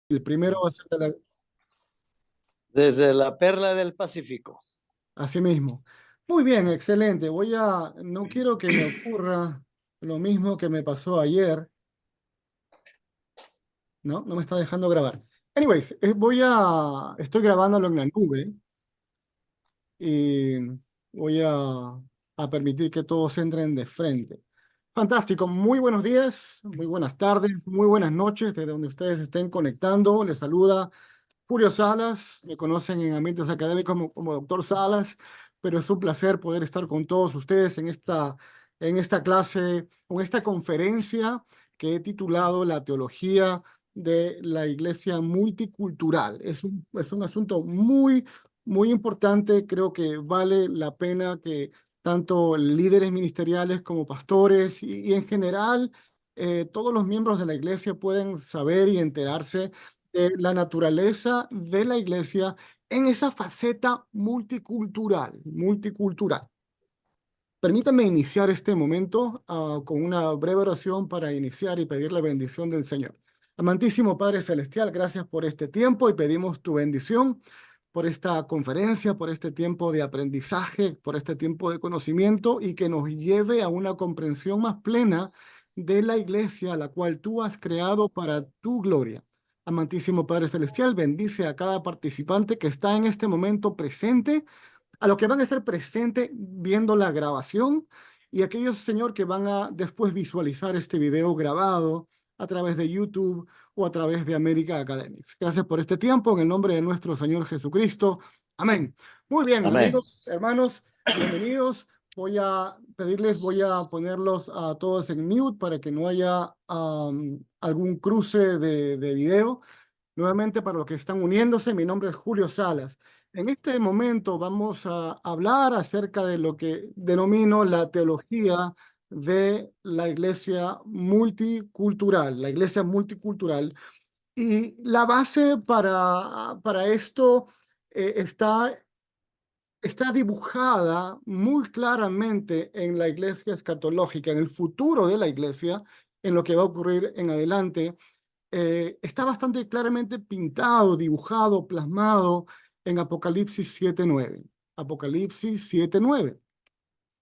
El primero va a ser Desde la perla del Pacífico. así mismo. Muy bien, excelente. No quiero que me ocurra lo mismo que me pasó ayer, ¿no? No me está dejando grabar. Anyways, estoy grabándolo en la nube y voy a permitir que todos entren de frente. Fantástico. Muy buenos días, muy buenas tardes, muy buenas noches, desde donde ustedes estén conectando. Les saluda Julio Salas, me conocen en ambientes académicos como Doctor Salas, pero es un placer poder estar con todos ustedes en esta clase, con esta conferencia que he titulado La teología de la iglesia multicultural. Es un asunto muy importante. Creo que vale la pena que tanto líderes ministeriales como pastores y en general todos los miembros de la iglesia pueden saber y enterarse de la naturaleza de la iglesia en esa faceta multicultural. Permítanme iniciar este momento con una breve oración para iniciar y pedir la bendición del Señor. Amantísimo Padre Celestial, gracias por este tiempo y pedimos tu bendición por esta conferencia, por este tiempo de aprendizaje, por este tiempo de conocimiento y que nos lleve a una comprensión más plena de la iglesia, la cual tú has creado para tu gloria. Amantísimo Padre Celestial, bendice a cada participante que está en este momento presente, a los que van a estar presentes viendo la grabación y aquellos, Señor, que van a después visualizar este video grabado a través de YouTube o a través de America Academics. Gracias por este tiempo, en el nombre de nuestro Señor Jesucristo. Amén. Muy bien, Amén. amigos, hermanos, bienvenidos. Voy a ponerlos a todos en mute para que no haya algún cruce de video. Nuevamente, para los que están uniéndose, mi nombre es Julio Salas. En este momento vamos a hablar acerca de lo que denomino la teología de la iglesia multicultural. Y la base para esto está dibujada muy claramente en la iglesia escatológica, en el futuro de la iglesia, en lo que va a ocurrir en adelante. Está bastante claramente pintado, dibujado, plasmado en Apocalipsis 7:9. Apocalipsis 7:9.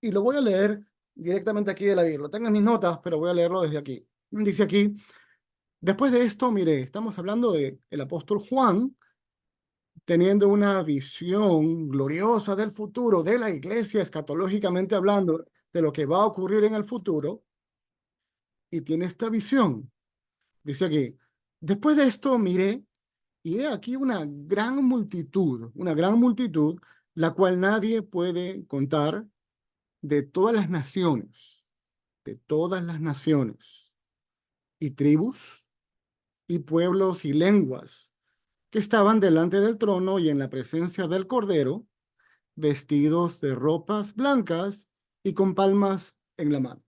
Y lo voy a leer directamente aquí de la Biblia. Lo tengo en mis notas, pero voy a leerlo desde aquí. Dice aquí, después de esto, mire, estamos hablando de el apóstol Juan teniendo una visión gloriosa del futuro de la iglesia, escatológicamente hablando, de lo que va a ocurrir en el futuro, y tiene esta visión. Dice aquí, después de esto miré y he aquí una gran multitud, la cual nadie puede contar, de todas las naciones, y tribus, y pueblos y lenguas, que estaban delante del trono y en la presencia del Cordero, vestidos de ropas blancas y con palmas en la mano.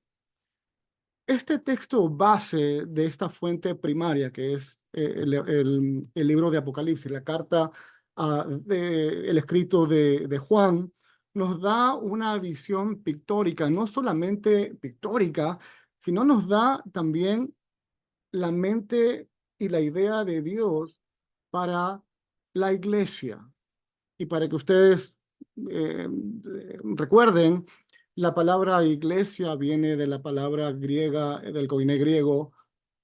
Este texto base de esta fuente primaria, que es el libro de Apocalipsis, la carta, el escrito de Juan, nos da una visión pictórica, no solamente pictórica, sino nos da también la mente y la idea de Dios para la iglesia. Y para que ustedes recuerden, la palabra iglesia viene de la palabra griega, del koiné griego,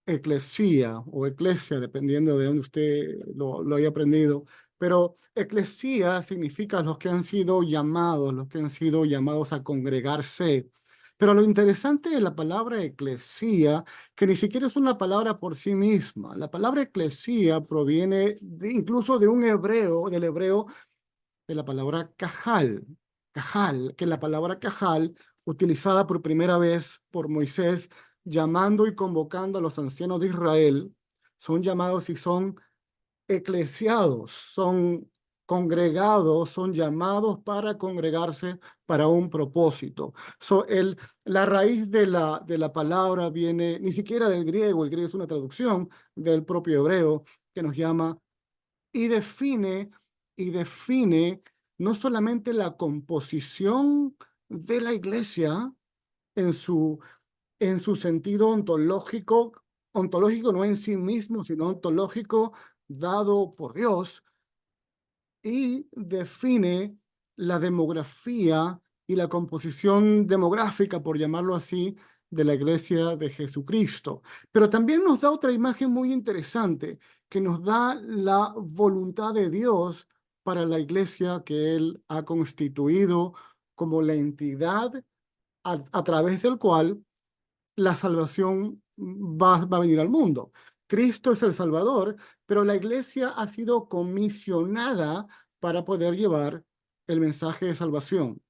eclesía o eclesia, dependiendo de dónde usted lo haya aprendido. Pero eclesía significa los que han sido llamados, los que han sido llamados a congregarse. Pero lo interesante de la palabra eclesía, que ni siquiera es una palabra por sí misma. La palabra eclesía proviene incluso de un hebreo, del hebreo de la palabra cajal, que la palabra cajal, utilizada por primera vez por Moisés, llamando y convocando a los ancianos de Israel, son llamados y son eclesiados, son congregados, son llamados para congregarse para un propósito. La raíz de la palabra viene ni siquiera del griego, el griego es una traducción del propio hebreo que nos llama y define no solamente la composición de la iglesia en su sentido ontológico no en sí mismo, sino ontológico dado por Dios y define la demografía y la composición demográfica, por llamarlo así, de la Iglesia de Jesucristo. Pero también nos da otra imagen muy interesante, que nos da la voluntad de Dios para la Iglesia que Él ha constituido como la entidad a través del cual la salvación va a venir al mundo. Cristo es el Salvador, pero la iglesia ha sido comisionada para poder llevar el mensaje de salvación.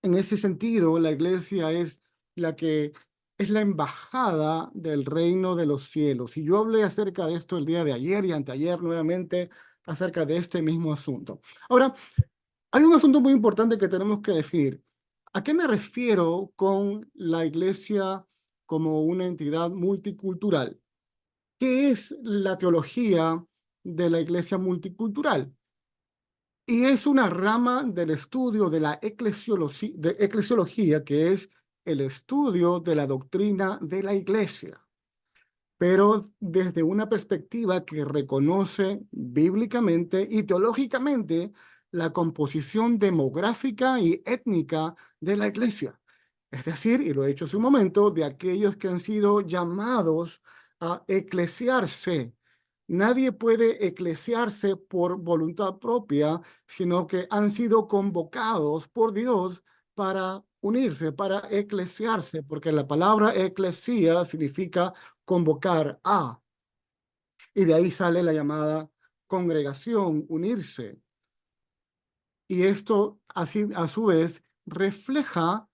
En ese sentido, la iglesia es la que es la embajada del reino de los cielos. Y yo hablé acerca de esto el día de ayer y anteayer nuevamente acerca de este mismo asunto. Ahora, hay un asunto muy importante que tenemos que definir. ¿A qué me refiero con la iglesia como una entidad multicultural? ¿Qué es la teología de la iglesia multicultural? Y es una rama del estudio de la eclesiología, que es el estudio de la doctrina de la iglesia, pero desde una perspectiva que reconoce bíblicamente y teológicamente la composición demográfica y étnica de la iglesia. Es decir, y lo he dicho hace un momento, de aquellos que han sido llamados a eclesiarse. Nadie puede eclesiarse por voluntad propia, sino que han sido convocados por Dios para unirse, para eclesiarse, porque la palabra eclesía significa convocar a, y de ahí sale la llamada congregación, unirse. Y esto así a su vez refleja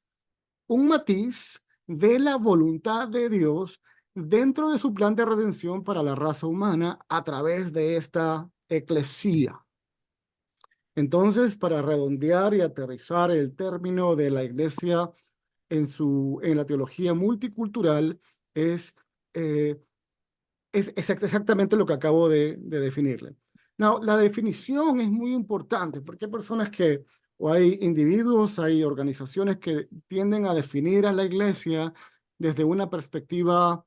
un matiz de la voluntad de Dios dentro de su plan de redención para la raza humana a través de esta eclesía. Entonces, para redondear y aterrizar el término de la iglesia en la teología multicultural, es eh, es exactamente lo que acabo de definirle. No, la definición es muy importante porque hay personas que, o hay individuos, hay organizaciones que tienden a definir a la iglesia desde una perspectiva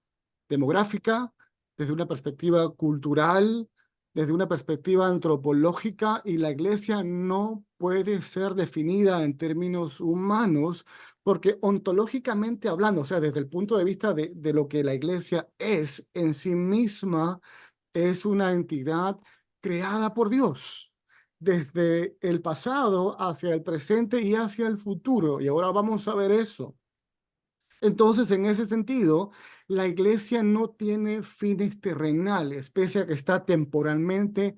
demográfica, desde una perspectiva cultural, desde una perspectiva antropológica, y la iglesia no puede ser definida en términos humanos porque ontológicamente hablando, o sea, desde el punto de vista de lo que la iglesia es en sí misma, es una entidad creada por Dios desde el pasado hacia el presente y hacia el futuro. Y ahora vamos a ver eso. Entonces, en ese sentido, la iglesia no tiene fines terrenales, pese a que está temporalmente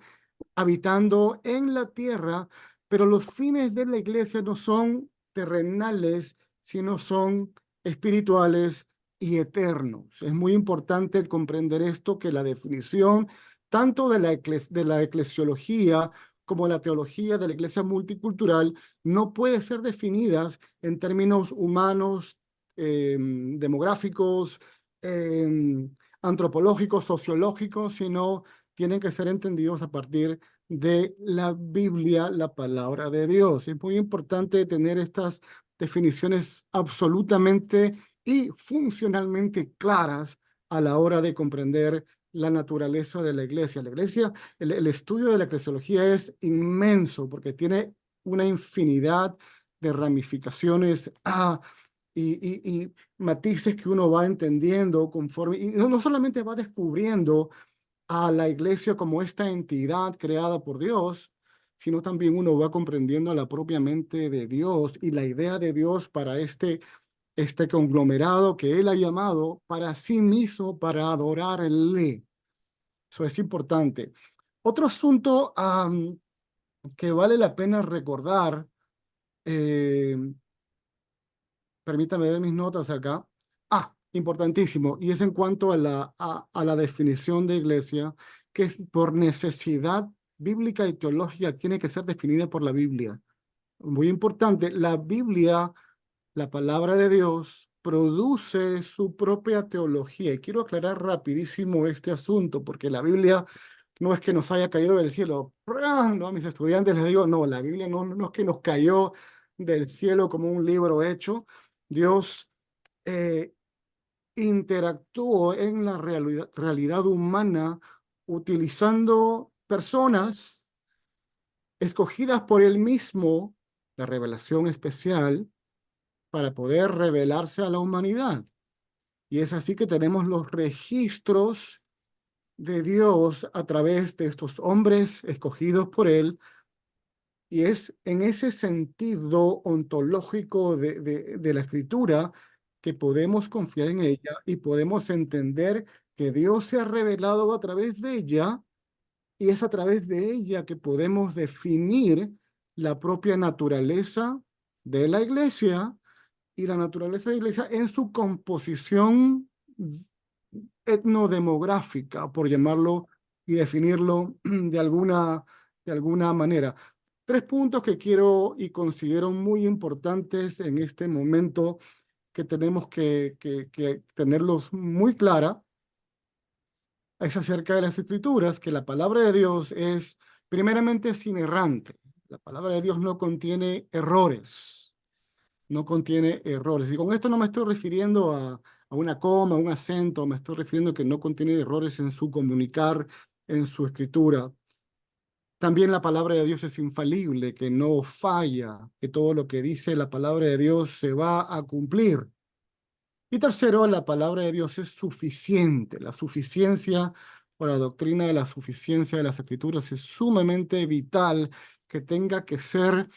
habitando en la tierra, pero los fines de la iglesia no son terrenales, sino son espirituales y eternos. Es muy importante comprender esto, que la definición tanto de la eclesiología como la teología de la iglesia multicultural no puede ser definidas en términos humanos, demográficos, antropológicos, sociológicos, sino tienen que ser entendidos a partir de la Biblia, la palabra de Dios. Es muy importante tener estas definiciones absolutamente y funcionalmente claras a la hora de comprender la naturaleza de la iglesia. La iglesia, el estudio de la eclesiología es inmenso porque tiene una infinidad de ramificaciones y matices que uno va entendiendo conforme, y no solamente va descubriendo a la iglesia como esta entidad creada por Dios, sino también uno va comprendiendo la propia mente de Dios y la idea de Dios para este conglomerado que Él ha llamado para sí mismo, para adorarle. Eso es importante. Otro asunto que vale la pena recordar, eh, permítame ver mis notas acá. Importantísimo, y es en cuanto a a la definición de iglesia, que por necesidad bíblica y teológica tiene que ser definida por la Biblia. Muy importante, la Biblia, la palabra de Dios, produce su propia teología. Y quiero aclarar rapidísimo este asunto, porque la Biblia no es que nos haya caído del cielo. No, a mis estudiantes les digo, no, la Biblia no es que nos cayó del cielo como un libro hecho. Dios interactuó en la realidad humana utilizando personas escogidas por él mismo, la revelación especial, para poder revelarse a la humanidad. Y es así que tenemos los registros de Dios a través de estos hombres escogidos por él. Y es en ese sentido ontológico de la escritura que podemos confiar en ella y podemos entender que Dios se ha revelado a través de ella, y es a través de ella que podemos definir la propia naturaleza de la iglesia y la naturaleza de la iglesia en su composición etnodemográfica, por llamarlo y definirlo de alguna manera. Tres puntos que quiero y considero muy importantes en este momento, que tenemos que tenerlos muy clara. Es acerca de las escrituras, que la palabra de Dios es primeramente sin errante. La palabra de Dios no contiene errores, no contiene errores. Y con esto no me estoy refiriendo a una coma, a un acento, me estoy refiriendo a que no contiene errores en su comunicar, en su escritura. También la palabra de Dios es infalible, que no falla, que todo lo que dice la palabra de Dios se va a cumplir. Y tercero, la palabra de Dios es suficiente. La suficiencia o la doctrina de la suficiencia de las escrituras es sumamente vital, que tenga que ser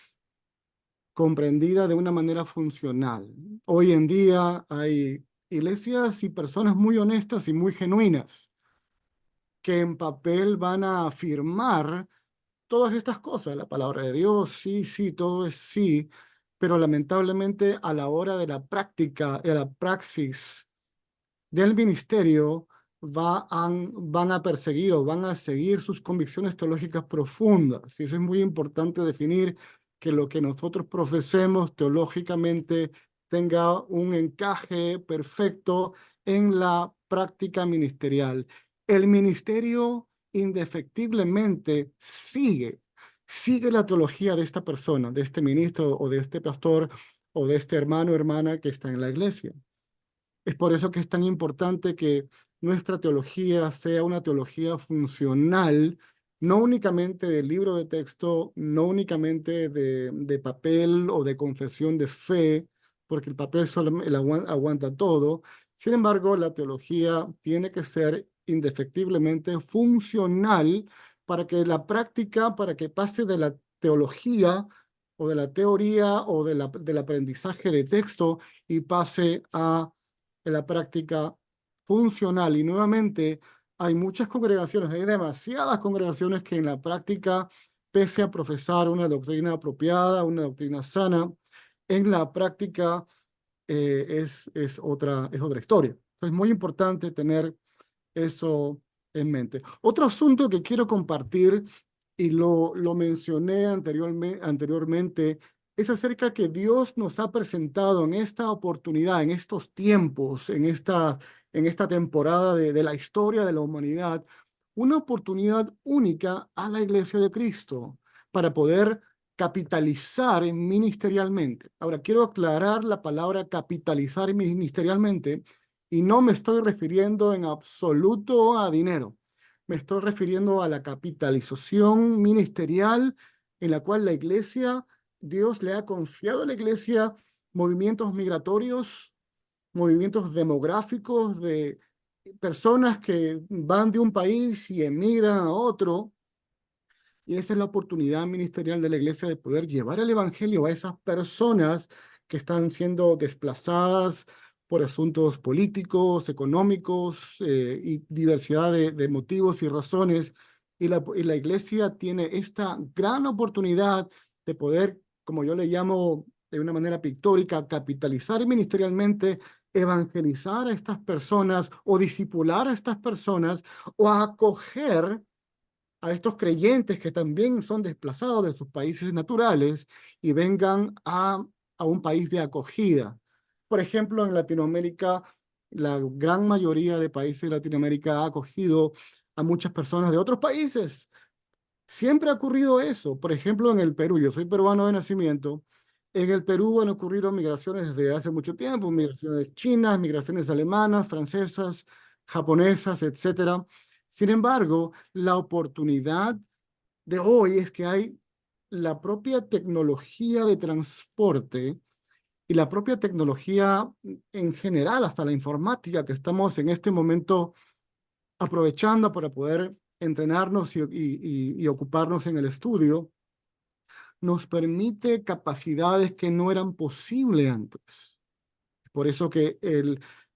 comprendida de una manera funcional. Hoy en día hay iglesias y personas muy honestas y muy genuinas que en papel van a afirmar todas estas cosas. La palabra de Dios, sí, sí, todo es sí, pero lamentablemente a la hora de la práctica, de la praxis del ministerio, van a perseguir o van a seguir sus convicciones teológicas profundas. Y eso es muy importante definir, que lo que nosotros profesemos teológicamente tenga un encaje perfecto en la práctica ministerial. El ministerio indefectiblemente sigue la teología de esta persona, de este ministro o de este pastor o de este hermano o hermana que está en la iglesia. Es por eso que es tan importante que nuestra teología sea una teología funcional, no únicamente del libro de texto, no únicamente de papel o de confesión de fe, porque el papel solo aguanta todo. Sin embargo, la teología tiene que ser indefectiblemente funcional para que la práctica, para que pase de la teología o de la teoría o del aprendizaje de texto y pase a la práctica funcional. Y nuevamente, hay muchas congregaciones, hay demasiadas congregaciones que en la práctica, pese a profesar una doctrina apropiada, una doctrina sana, en la práctica es otra historia. Es muy importante tener eso en mente. Otro asunto que quiero compartir, y lo mencioné anteriormente, es acerca que Dios nos ha presentado en esta oportunidad, en estos tiempos, en esta temporada de la historia de la humanidad, una oportunidad única a la Iglesia de Cristo para poder capitalizar ministerialmente. Ahora, quiero aclarar la palabra capitalizar ministerialmente, y no me estoy refiriendo en absoluto a dinero. Me estoy refiriendo a la capitalización ministerial en la cual la iglesia, Dios le ha confiado a la iglesia movimientos migratorios, movimientos demográficos de personas que van de un país y emigran a otro. Y esa es la oportunidad ministerial de la iglesia, de poder llevar el evangelio a esas personas que están siendo desplazadas por asuntos políticos, económicos, y diversidad de motivos y razones. Y la iglesia tiene esta gran oportunidad de poder, como yo le llamo de una manera pictórica, capitalizar ministerialmente, evangelizar a estas personas o discipular a estas personas o acoger a estos creyentes que también son desplazados de sus países naturales y vengan a un país de acogida. Por ejemplo, en Latinoamérica, la gran mayoría de países de Latinoamérica ha acogido a muchas personas de otros países. Siempre ha ocurrido eso. Por ejemplo, en el Perú, yo soy peruano de nacimiento. En el Perú han ocurrido migraciones desde hace mucho tiempo, migraciones chinas, migraciones alemanas, francesas, japonesas, etcétera. Sin embargo, la oportunidad de hoy es que hay la propia tecnología de transporte y la propia tecnología en general, hasta la informática que estamos en este momento aprovechando para poder entrenarnos y ocuparnos en el estudio, nos permite capacidades que no eran posibles antes. Por eso que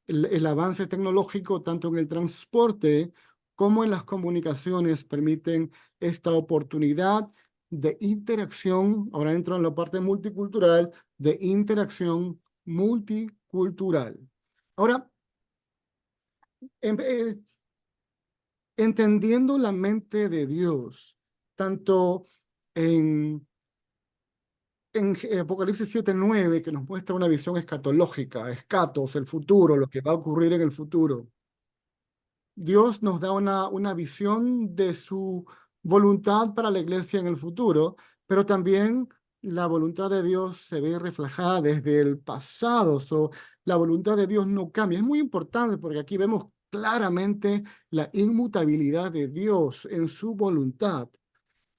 el avance tecnológico, tanto en el transporte como en las comunicaciones, permiten esta oportunidad de interacción, ahora entro en la parte multicultural, de interacción multicultural. Ahora, en- eh, entendiendo la mente de Dios, tanto en Apocalipsis 7:9, que nos muestra una visión escatológica, escatos, el futuro, lo que va a ocurrir en el futuro. Dios nos da una visión de su voluntad para la iglesia en el futuro, pero también la voluntad de Dios se ve reflejada desde el pasado. La voluntad de Dios no cambia. Es muy importante porque aquí vemos claramente la inmutabilidad de Dios en su voluntad.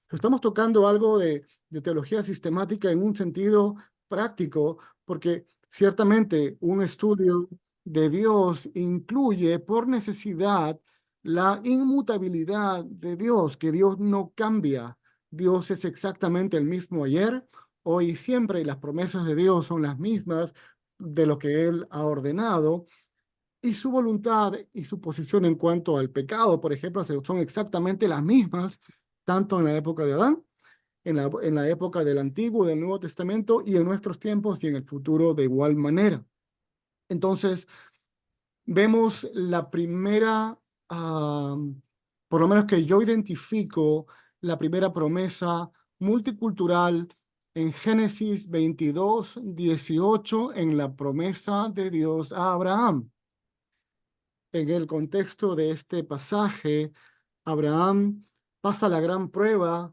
Estamos tocando algo de teología sistemática en un sentido práctico, porque ciertamente un estudio de Dios incluye por necesidad la inmutabilidad de Dios, que Dios no cambia. Dios es exactamente el mismo ayer, hoy y siempre, y las promesas de Dios son las mismas de lo que Él ha ordenado. Y su voluntad y su posición en cuanto al pecado, por ejemplo, son exactamente las mismas, tanto en la época de Adán, en la época del Antiguo y del Nuevo Testamento, y en nuestros tiempos y en el futuro de igual manera. Entonces, vemos la primera, por lo menos que yo identifico, la primera promesa multicultural en Génesis 22:18, en la promesa de Dios a Abraham. En el contexto de este pasaje, Abraham pasa la gran prueba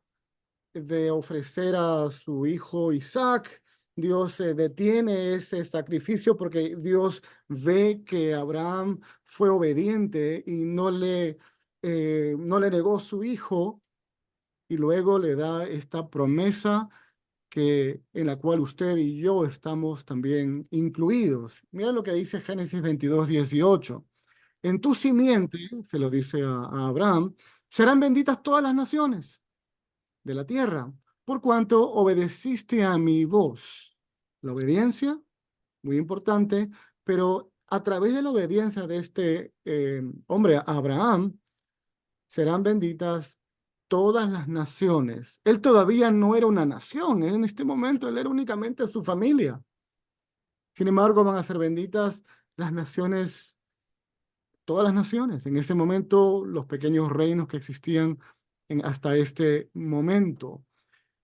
de ofrecer a su hijo Isaac. Dios detiene ese sacrificio porque Dios ve que Abraham fue obediente y no le negó su hijo, y luego le da esta promesa en la cual usted y yo estamos también incluidos. Mira lo que dice Génesis 22:18. En tu simiente, se lo dice a Abraham, serán benditas todas las naciones de la tierra, por cuanto obedeciste a mi voz. La obediencia, muy importante, pero a través de la obediencia de este hombre, Abraham, serán benditas todas las naciones. Él todavía no era una nación, en este momento él era únicamente su familia. Sin embargo, van a ser benditas las naciones, todas las naciones. En ese momento, los pequeños reinos que existían hasta este momento.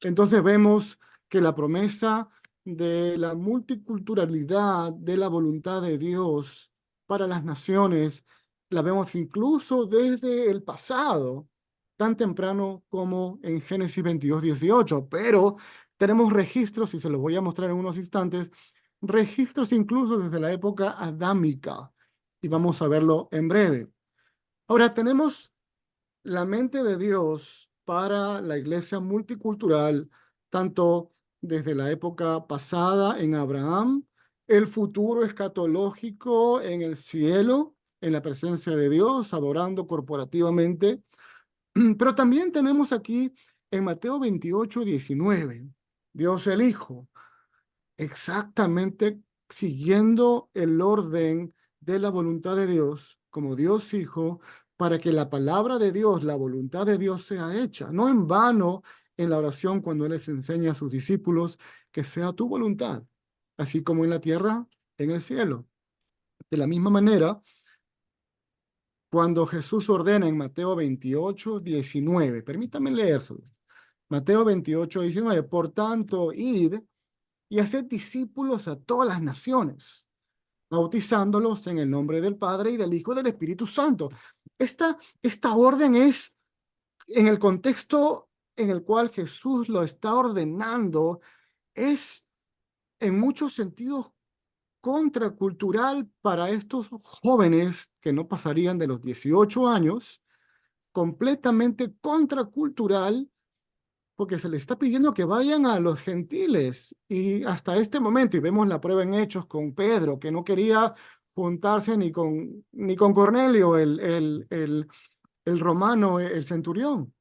Entonces vemos que la promesa de la multiculturalidad de la voluntad de Dios para las naciones la vemos incluso desde el pasado, tan temprano como en Génesis 22:18, pero tenemos registros, y se los voy a mostrar en unos instantes, registros incluso desde la época adámica, y vamos a verlo en breve. Ahora tenemos la mente de Dios para la iglesia multicultural, tanto desde la época pasada en Abraham, el futuro escatológico en el cielo, en la presencia de Dios, adorando corporativamente, pero también tenemos aquí en Mateo 28:19, Dios el Hijo, exactamente siguiendo el orden de la voluntad de Dios, como Dios Hijo, para que la palabra de Dios, la voluntad de Dios sea hecha. No en vano en la oración cuando Él les enseña a sus discípulos que sea tu voluntad, así como en la tierra, en el cielo. De la misma manera, cuando Jesús ordena en Mateo 28:19, permítame leérselo. Mateo 28:19, por tanto, id y haced discípulos a todas las naciones, bautizándolos en el nombre del Padre y del Hijo y del Espíritu Santo. Esta orden es en el contexto en el cual Jesús lo está ordenando, es en muchos sentidos contracultural para estos jóvenes que no pasarían de los 18 años, completamente contracultural, porque se les está pidiendo que vayan a los gentiles. Y hasta este momento, y vemos la prueba en Hechos con Pedro, que no quería juntarse ni con Cornelio, el romano, el centurión.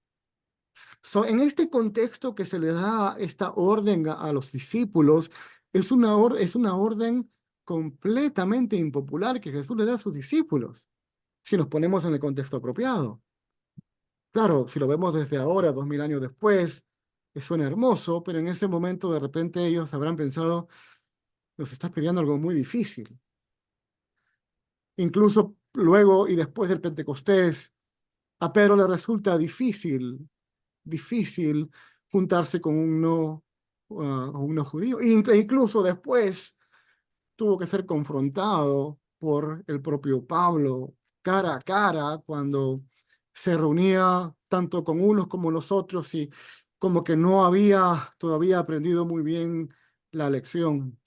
En este contexto que se le da esta orden a los discípulos, es una orden completamente impopular que Jesús le da a sus discípulos, si nos ponemos en el contexto apropiado. Claro, si lo vemos desde ahora, 2000 años después, suena hermoso, pero en ese momento de repente ellos habrán pensado, nos estás pidiendo algo muy difícil. Incluso luego y después del Pentecostés, a Pedro le resulta difícil juntarse con un no judío. Incluso después tuvo que ser confrontado por el propio Pablo cara a cara cuando se reunía tanto con unos como los otros y como que no había todavía aprendido muy bien la lección.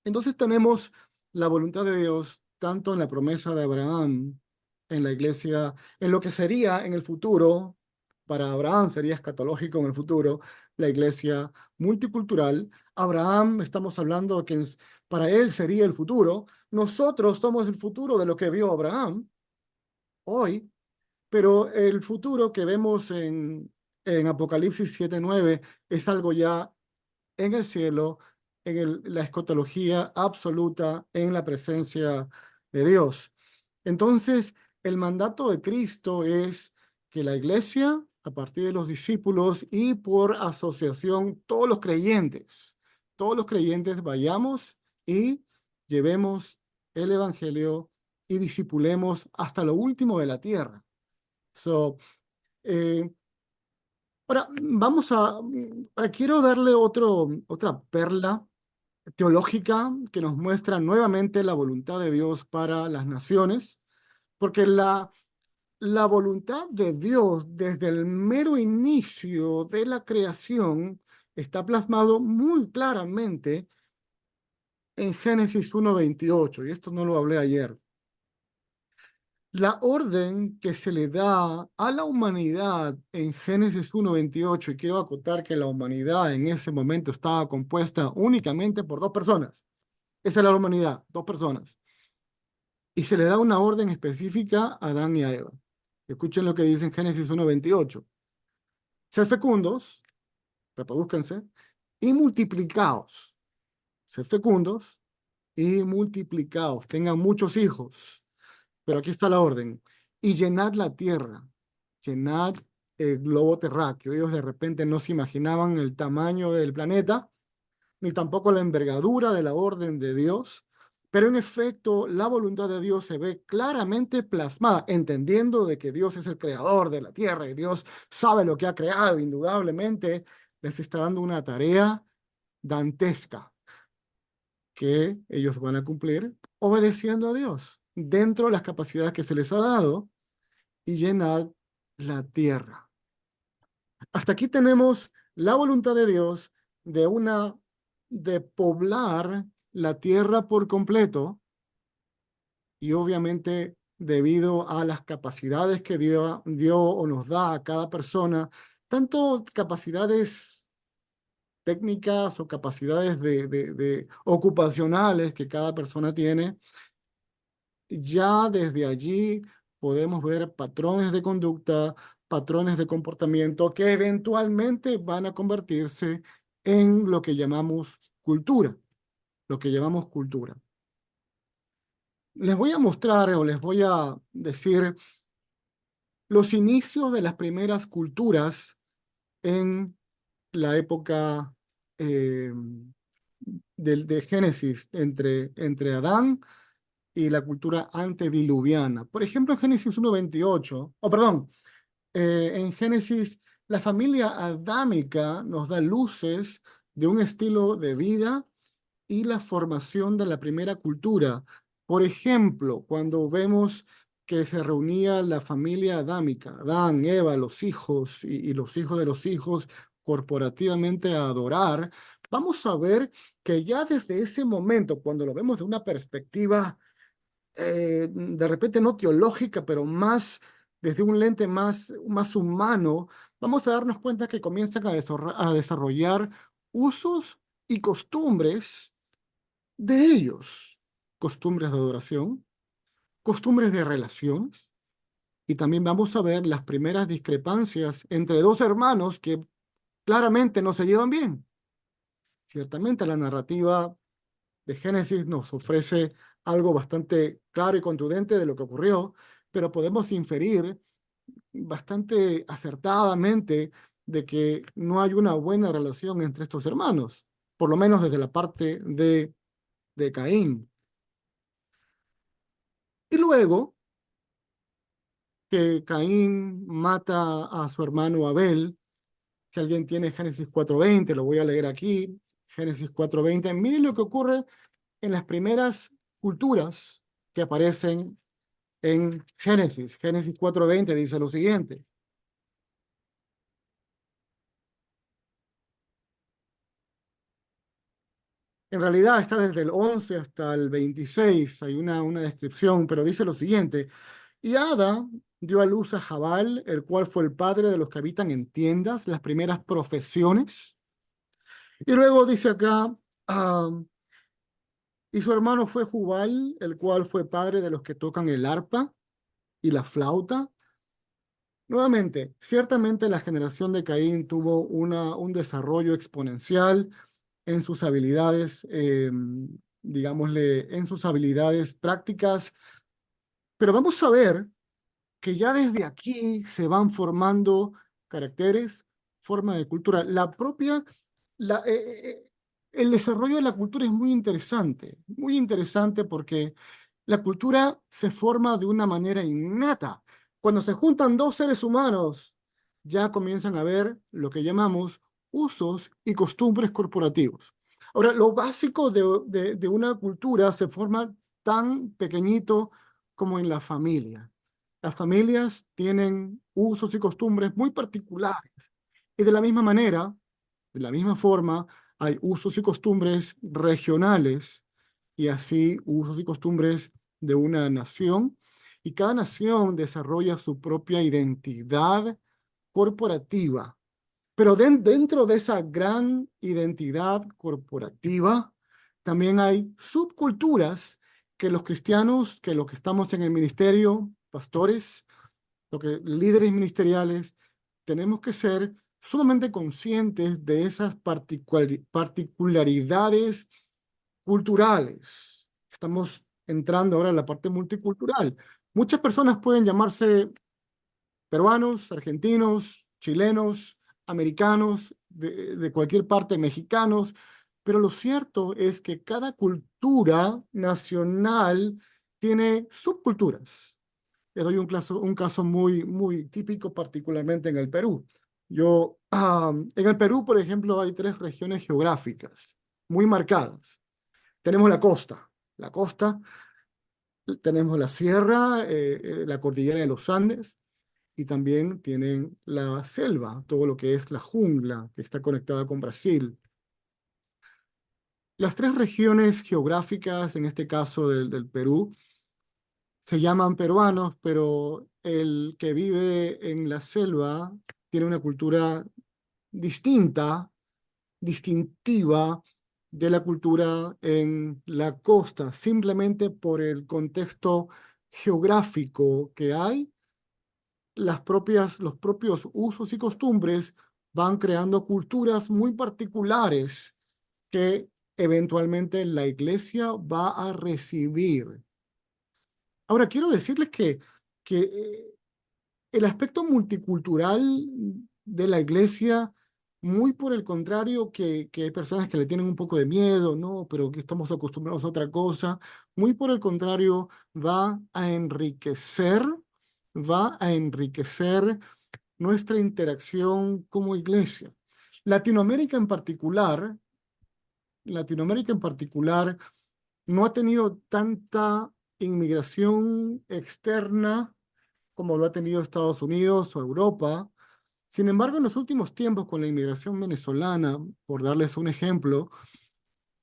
Entonces tenemos la voluntad de Dios tanto en la promesa de Abraham, en la iglesia, en lo que sería en el futuro, para Abraham sería escatológico en el futuro, la iglesia multicultural. Abraham, estamos hablando de que para él sería el futuro. Nosotros somos el futuro de lo que vio Abraham hoy, pero el futuro que vemos en Apocalipsis 7:9 es algo ya en el cielo, la escatología absoluta, en la presencia de Dios. Entonces, el mandato de Cristo es que la iglesia, a partir de los discípulos y por asociación, todos los creyentes vayamos y llevemos el evangelio y discipulemos hasta lo último de la tierra. So, eh, ahora quiero darle otra perla teológica que nos muestra nuevamente la voluntad de Dios para las naciones, porque la voluntad de Dios desde el mero inicio de la creación está plasmado muy claramente en Génesis 1:28, y esto no lo hablé ayer. La orden que se le da a la humanidad en Génesis 1:28, y quiero acotar que la humanidad en ese momento estaba compuesta únicamente por dos personas. Esa era la humanidad, dos personas. Y se le da una orden específica a Adán y a Eva. Escuchen lo que dice en Génesis 1:28. Sed fecundos, reproduzcanse, y multiplicaos. Sed fecundos y multiplicaos. Tengan muchos hijos. Pero aquí está la orden. Y llenad la tierra. Llenad el globo terráqueo. Ellos de repente no se imaginaban el tamaño del planeta, ni tampoco la envergadura de la orden de Dios, pero en efecto la voluntad de Dios se ve claramente plasmada, entendiendo de que Dios es el creador de la tierra y Dios sabe lo que ha creado, indudablemente les está dando una tarea dantesca que ellos van a cumplir obedeciendo a Dios dentro de las capacidades que se les ha dado y llenar la tierra. Hasta aquí tenemos la voluntad de Dios de poblar la tierra por completo y obviamente debido a las capacidades que dio o nos da a cada persona, tanto capacidades técnicas o capacidades de ocupacionales que cada persona tiene, ya desde allí podemos ver patrones de conducta, patrones de comportamiento que eventualmente van a convertirse en lo que llamamos cultura, lo que llamamos cultura. Les voy a mostrar o les voy a decir los inicios de las primeras culturas en la época eh, de Génesis, entre Adán y la cultura antediluviana. Por ejemplo, en Génesis 1:28, perdón, en Génesis, la familia adámica nos da luces de un estilo de vida y la formación de la primera cultura. Por ejemplo, cuando vemos que se reunía la familia adámica, Adán, Eva, los hijos y los hijos de los hijos corporativamente a adorar, vamos a ver que ya desde ese momento, cuando lo vemos de una perspectiva de repente no teológica, pero más desde un lente más humano, vamos a darnos cuenta que comienzan a desarrollar usos y costumbres de ellos, costumbres de adoración, costumbres de relaciones, y también vamos a ver las primeras discrepancias entre dos hermanos que claramente no se llevan bien. Ciertamente la narrativa de Génesis nos ofrece algo bastante claro y contundente de lo que ocurrió, pero podemos inferir bastante acertadamente de que no hay una buena relación entre estos hermanos, por lo menos desde la parte de Caín. Y luego que Caín mata a su hermano Abel, si alguien tiene Génesis 4:20, lo voy a leer aquí, Génesis 4:20, miren lo que ocurre en las primeras culturas que aparecen en Génesis. Génesis 4:20 dice lo siguiente. En realidad está desde el 11 hasta el 26, hay una descripción, pero dice lo siguiente. Y Ada dio a luz a Jabal, el cual fue el padre de los que habitan en tiendas, las primeras profesiones. Y luego dice acá, y su hermano fue Jubal, el cual fue padre de los que tocan el arpa y la flauta. Nuevamente, ciertamente la generación de Caín tuvo un desarrollo exponencial en sus habilidades, digámosle, en sus habilidades prácticas, pero vamos a ver que ya desde aquí se van formando caracteres, forma de cultura. La, eh, eh, eh, el desarrollo de la cultura es muy interesante porque la cultura se forma de una manera innata. Cuando se juntan dos seres humanos, ya comienzan a ver lo que llamamos usos y costumbres corporativos. Ahora, lo básico de una cultura se forma tan pequeñito como en la familia. Las familias tienen usos y costumbres muy particulares. Y de la misma manera, de la misma forma, hay usos y costumbres regionales y así usos y costumbres de una nación. Y cada nación desarrolla su propia identidad corporativa. Pero dentro de esa gran identidad corporativa, también hay subculturas que los cristianos, que los que estamos en el ministerio, pastores, líderes ministeriales, tenemos que ser sumamente conscientes de esas particularidades culturales. Estamos entrando ahora en la parte multicultural. Muchas personas pueden llamarse peruanos, argentinos, chilenos, americanos, de cualquier parte, mexicanos, pero lo cierto es que cada cultura nacional tiene subculturas. Les doy un caso muy típico, particularmente en el Perú. En el Perú, por ejemplo, hay tres regiones geográficas muy marcadas. Tenemos la costa, tenemos la sierra, la cordillera de los Andes, y también tienen la selva, todo lo que es la jungla, que está conectada con Brasil. Las tres regiones geográficas, en este caso del Perú, se llaman peruanos, pero el que vive en la selva tiene una cultura distinta, distintiva de la cultura en la costa, simplemente por el contexto geográfico que hay, los propios usos y costumbres van creando culturas muy particulares que eventualmente la iglesia va a recibir. Ahora, quiero decirles que el aspecto multicultural de la iglesia, muy por el contrario, que hay personas que le tienen un poco de miedo, ¿no? Pero que estamos acostumbrados a otra cosa, muy por el contrario, va a enriquecer nuestra interacción como iglesia. Latinoamérica en particular, Latinoamérica en particular no ha tenido tanta inmigración externa como lo ha tenido Estados Unidos o Europa. Sin embargo, en los últimos tiempos, con la inmigración venezolana, por darles un ejemplo,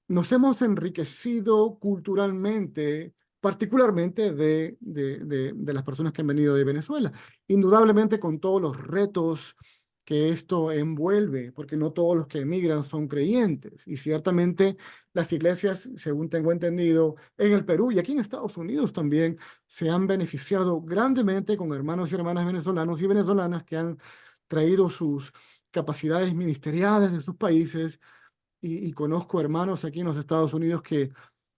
nos hemos enriquecido culturalmente, particularmente de las personas que han venido de Venezuela. Indudablemente con todos los retos que esto envuelve, porque no todos los que emigran son creyentes. Y ciertamente las iglesias, según tengo entendido, en el Perú y aquí en Estados Unidos también se han beneficiado grandemente con hermanos y hermanas venezolanos y venezolanas que han traído sus capacidades ministeriales de sus países y conozco hermanos aquí en los Estados Unidos que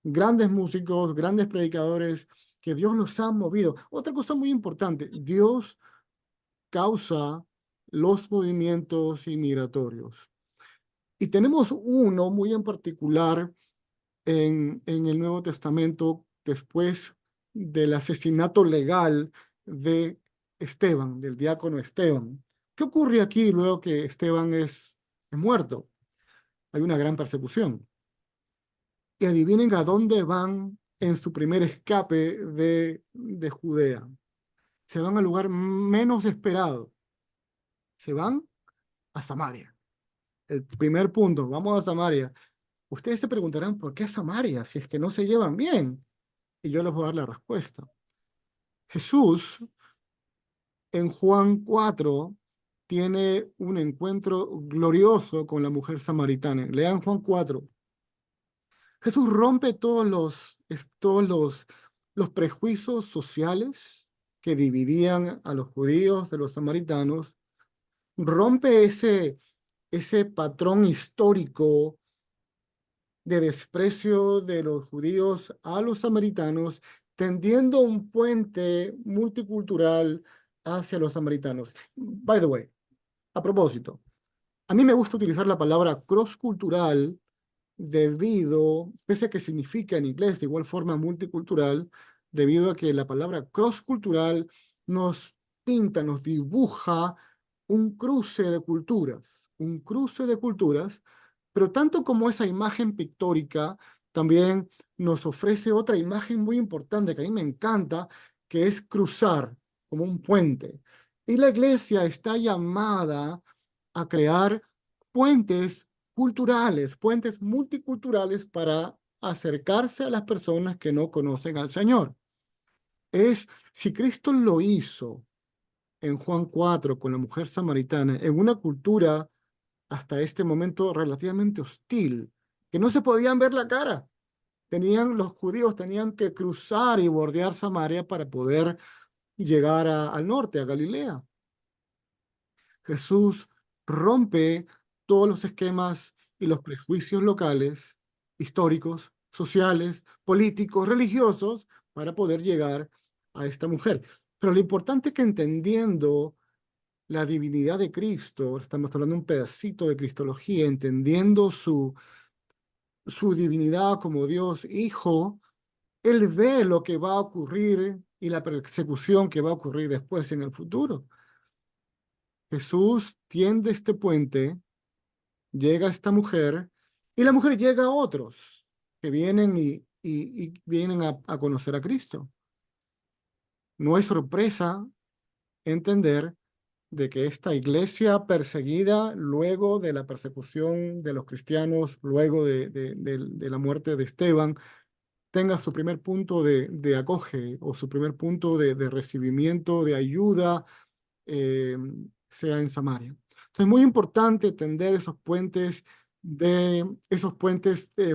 grandes músicos, grandes predicadores, que Dios los ha movido. Otra cosa muy importante, Dios causa los movimientos inmigratorios. Y tenemos uno muy en particular en el Nuevo Testamento después del asesinato legal de Esteban, del diácono Esteban. ¿Qué ocurre aquí luego que Esteban es muerto? Hay una gran persecución. Y adivinen a dónde van en su primer escape de Judea. Se van al lugar menos esperado. Se van a Samaria. El primer punto, vamos a Samaria. Ustedes se preguntarán, ¿por qué Samaria? Si es que no se llevan bien. Y yo les voy a dar la respuesta. Jesús, en Juan 4, tiene un encuentro glorioso con la mujer samaritana. Lean Juan 4. Jesús rompe los prejuicios sociales que dividían a los judíos de los samaritanos, rompe ese patrón histórico de desprecio de los judíos a los samaritanos, tendiendo un puente multicultural hacia los samaritanos. By the way, a propósito, a mí me gusta utilizar la palabra cross-cultural debido, pese a que significa en inglés de igual forma multicultural, debido a que la palabra cross-cultural nos pinta, nos dibuja un cruce de culturas, pero tanto como esa imagen pictórica, también nos ofrece otra imagen muy importante que a mí me encanta, que es cruzar como un puente. Y la iglesia está llamada a crear puentes culturales, puentes multiculturales para acercarse a las personas que no conocen al Señor. Si Cristo lo hizo en Juan 4 con la mujer samaritana, en una cultura hasta este momento relativamente hostil, que no se podían ver la cara. Los judíos tenían que cruzar y bordear Samaria para poder llegar al norte, a Galilea. Jesús rompe todos los esquemas y los prejuicios locales, históricos, sociales, políticos, religiosos, para poder llegar a esta mujer. Pero lo importante es que entendiendo la divinidad de Cristo, estamos hablando de un pedacito de cristología, entendiendo su divinidad como Dios Hijo, Él ve lo que va a ocurrir y la persecución que va a ocurrir después en el futuro. Jesús tiende este puente, llega a esta mujer y la mujer llega a otros que vienen y vienen a conocer a Cristo. No es sorpresa entender de que esta iglesia perseguida luego de la persecución de los cristianos, luego de la muerte de Esteban, tenga su primer punto de acoge o su primer punto de recibimiento, de ayuda, eh, sea en Samaria. Entonces es muy importante tender esos puentes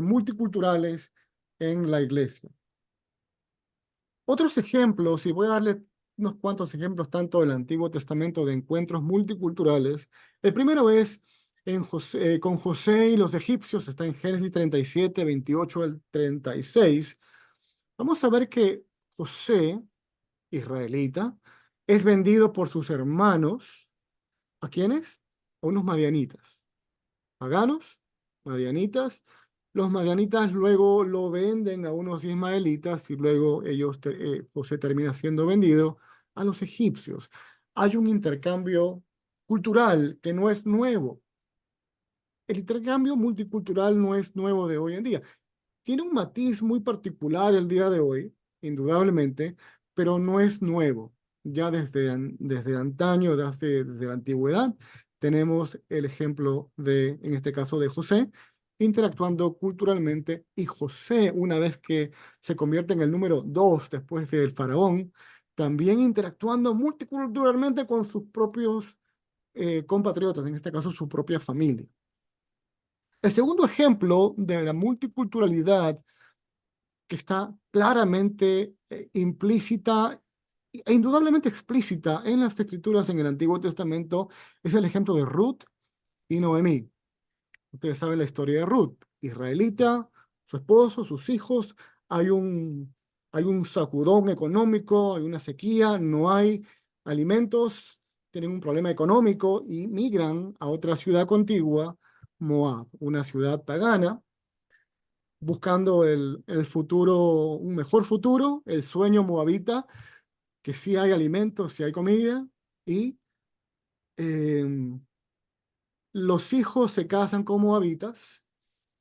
multiculturales en la iglesia. Otros ejemplos, y voy a darle unos cuantos ejemplos tanto del Antiguo Testamento de encuentros multiculturales. El primero es con José y los egipcios, está en Génesis 37, 28 al 36. Vamos a ver que José, israelita, es vendido por sus hermanos. ¿A quiénes? A unos madianitas. Paganos, madianitas. Los madianitas luego lo venden a unos ismaelitas y luego José termina siendo vendido a los egipcios. Hay un intercambio cultural que no es nuevo. El intercambio multicultural no es nuevo de hoy en día. Tiene un matiz muy particular el día de hoy, indudablemente, pero no es nuevo. Ya desde antaño, desde la antigüedad, tenemos el ejemplo en este caso, de José, interactuando culturalmente, y José, una vez que se convierte en el número 2 después del faraón, también interactuando multiculturalmente con sus propios compatriotas, en este caso su propia familia. El segundo ejemplo de la multiculturalidad que está claramente implícita e indudablemente explícita en las escrituras en el Antiguo Testamento es el ejemplo de Ruth y Noemí. Ustedes saben la historia de Ruth, israelita, su esposo, sus hijos. Hay un sacudón económico, hay una sequía, no hay alimentos, tienen un problema económico y migran a otra ciudad contigua, Moab, una ciudad pagana, buscando el futuro, un mejor futuro, el sueño moabita, que sí hay alimentos, sí hay comida, y em, los hijos se casan con moabitas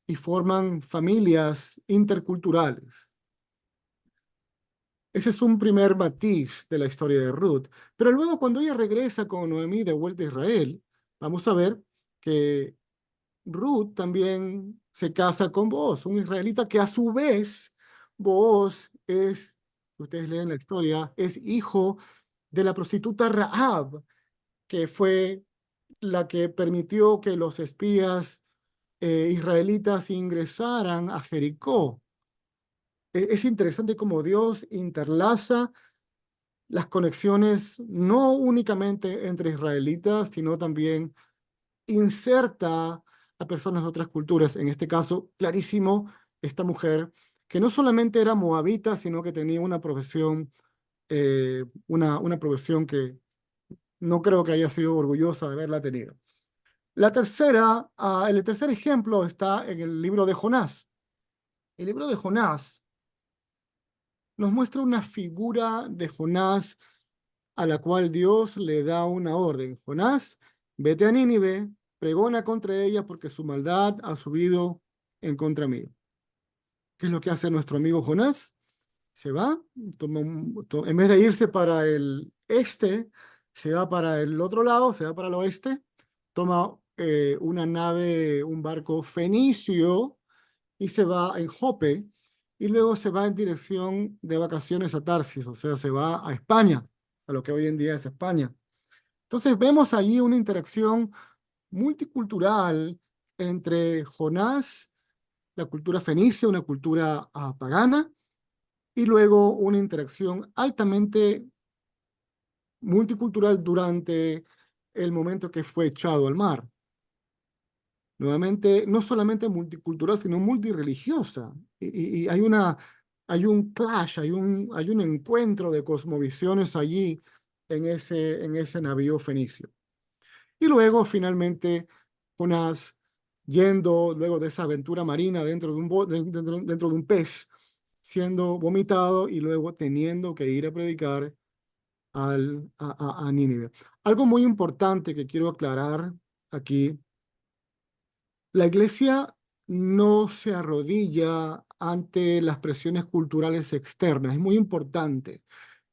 y forman familias interculturales. Ese es un primer matiz de la historia de Ruth. Pero luego, cuando ella regresa con Noemí de vuelta a Israel, vamos a ver que Ruth también se casa con Booz, un israelita que a su vez, Booz es, ustedes leen la historia, es hijo de la prostituta Rahab, que fue la que permitió que los espías israelitas ingresaran a Jericó. Es interesante cómo Dios interlaza las conexiones no únicamente entre israelitas, sino también inserta a personas de otras culturas. En este caso, clarísimo, esta mujer que no solamente era moabita, sino que tenía una profesión que no creo que haya sido orgullosa de haberla tenido. El tercer ejemplo está en el libro de Jonás. El libro de Jonás nos muestra una figura de Jonás a la cual Dios le da una orden. Jonás, vete a Nínive, pregona contra ella porque su maldad ha subido en contra mí. ¿Qué es lo que hace nuestro amigo Jonás? Se va, en vez de irse para el este, se va para el otro lado, se va para el oeste, toma una nave, un barco fenicio y se va en Jope y luego se va en dirección de vacaciones a Tarsis, o sea, se va a España, a lo que hoy en día es España. Entonces vemos allí una interacción multicultural entre Jonás, la cultura fenicia, una cultura pagana, y luego una interacción altamente multicultural durante el momento que fue echado al mar. Nuevamente, no solamente multicultural, sino multireligiosa. Y hay un clash, hay un encuentro de cosmovisiones allí en ese navío fenicio. Y luego, finalmente, Jonás yendo luego de esa aventura marina dentro de un pez, siendo vomitado y luego teniendo que ir a predicar a Nínive. Algo muy importante que quiero aclarar aquí: la iglesia no se arrodilla ante las presiones culturales externas. Es muy importante.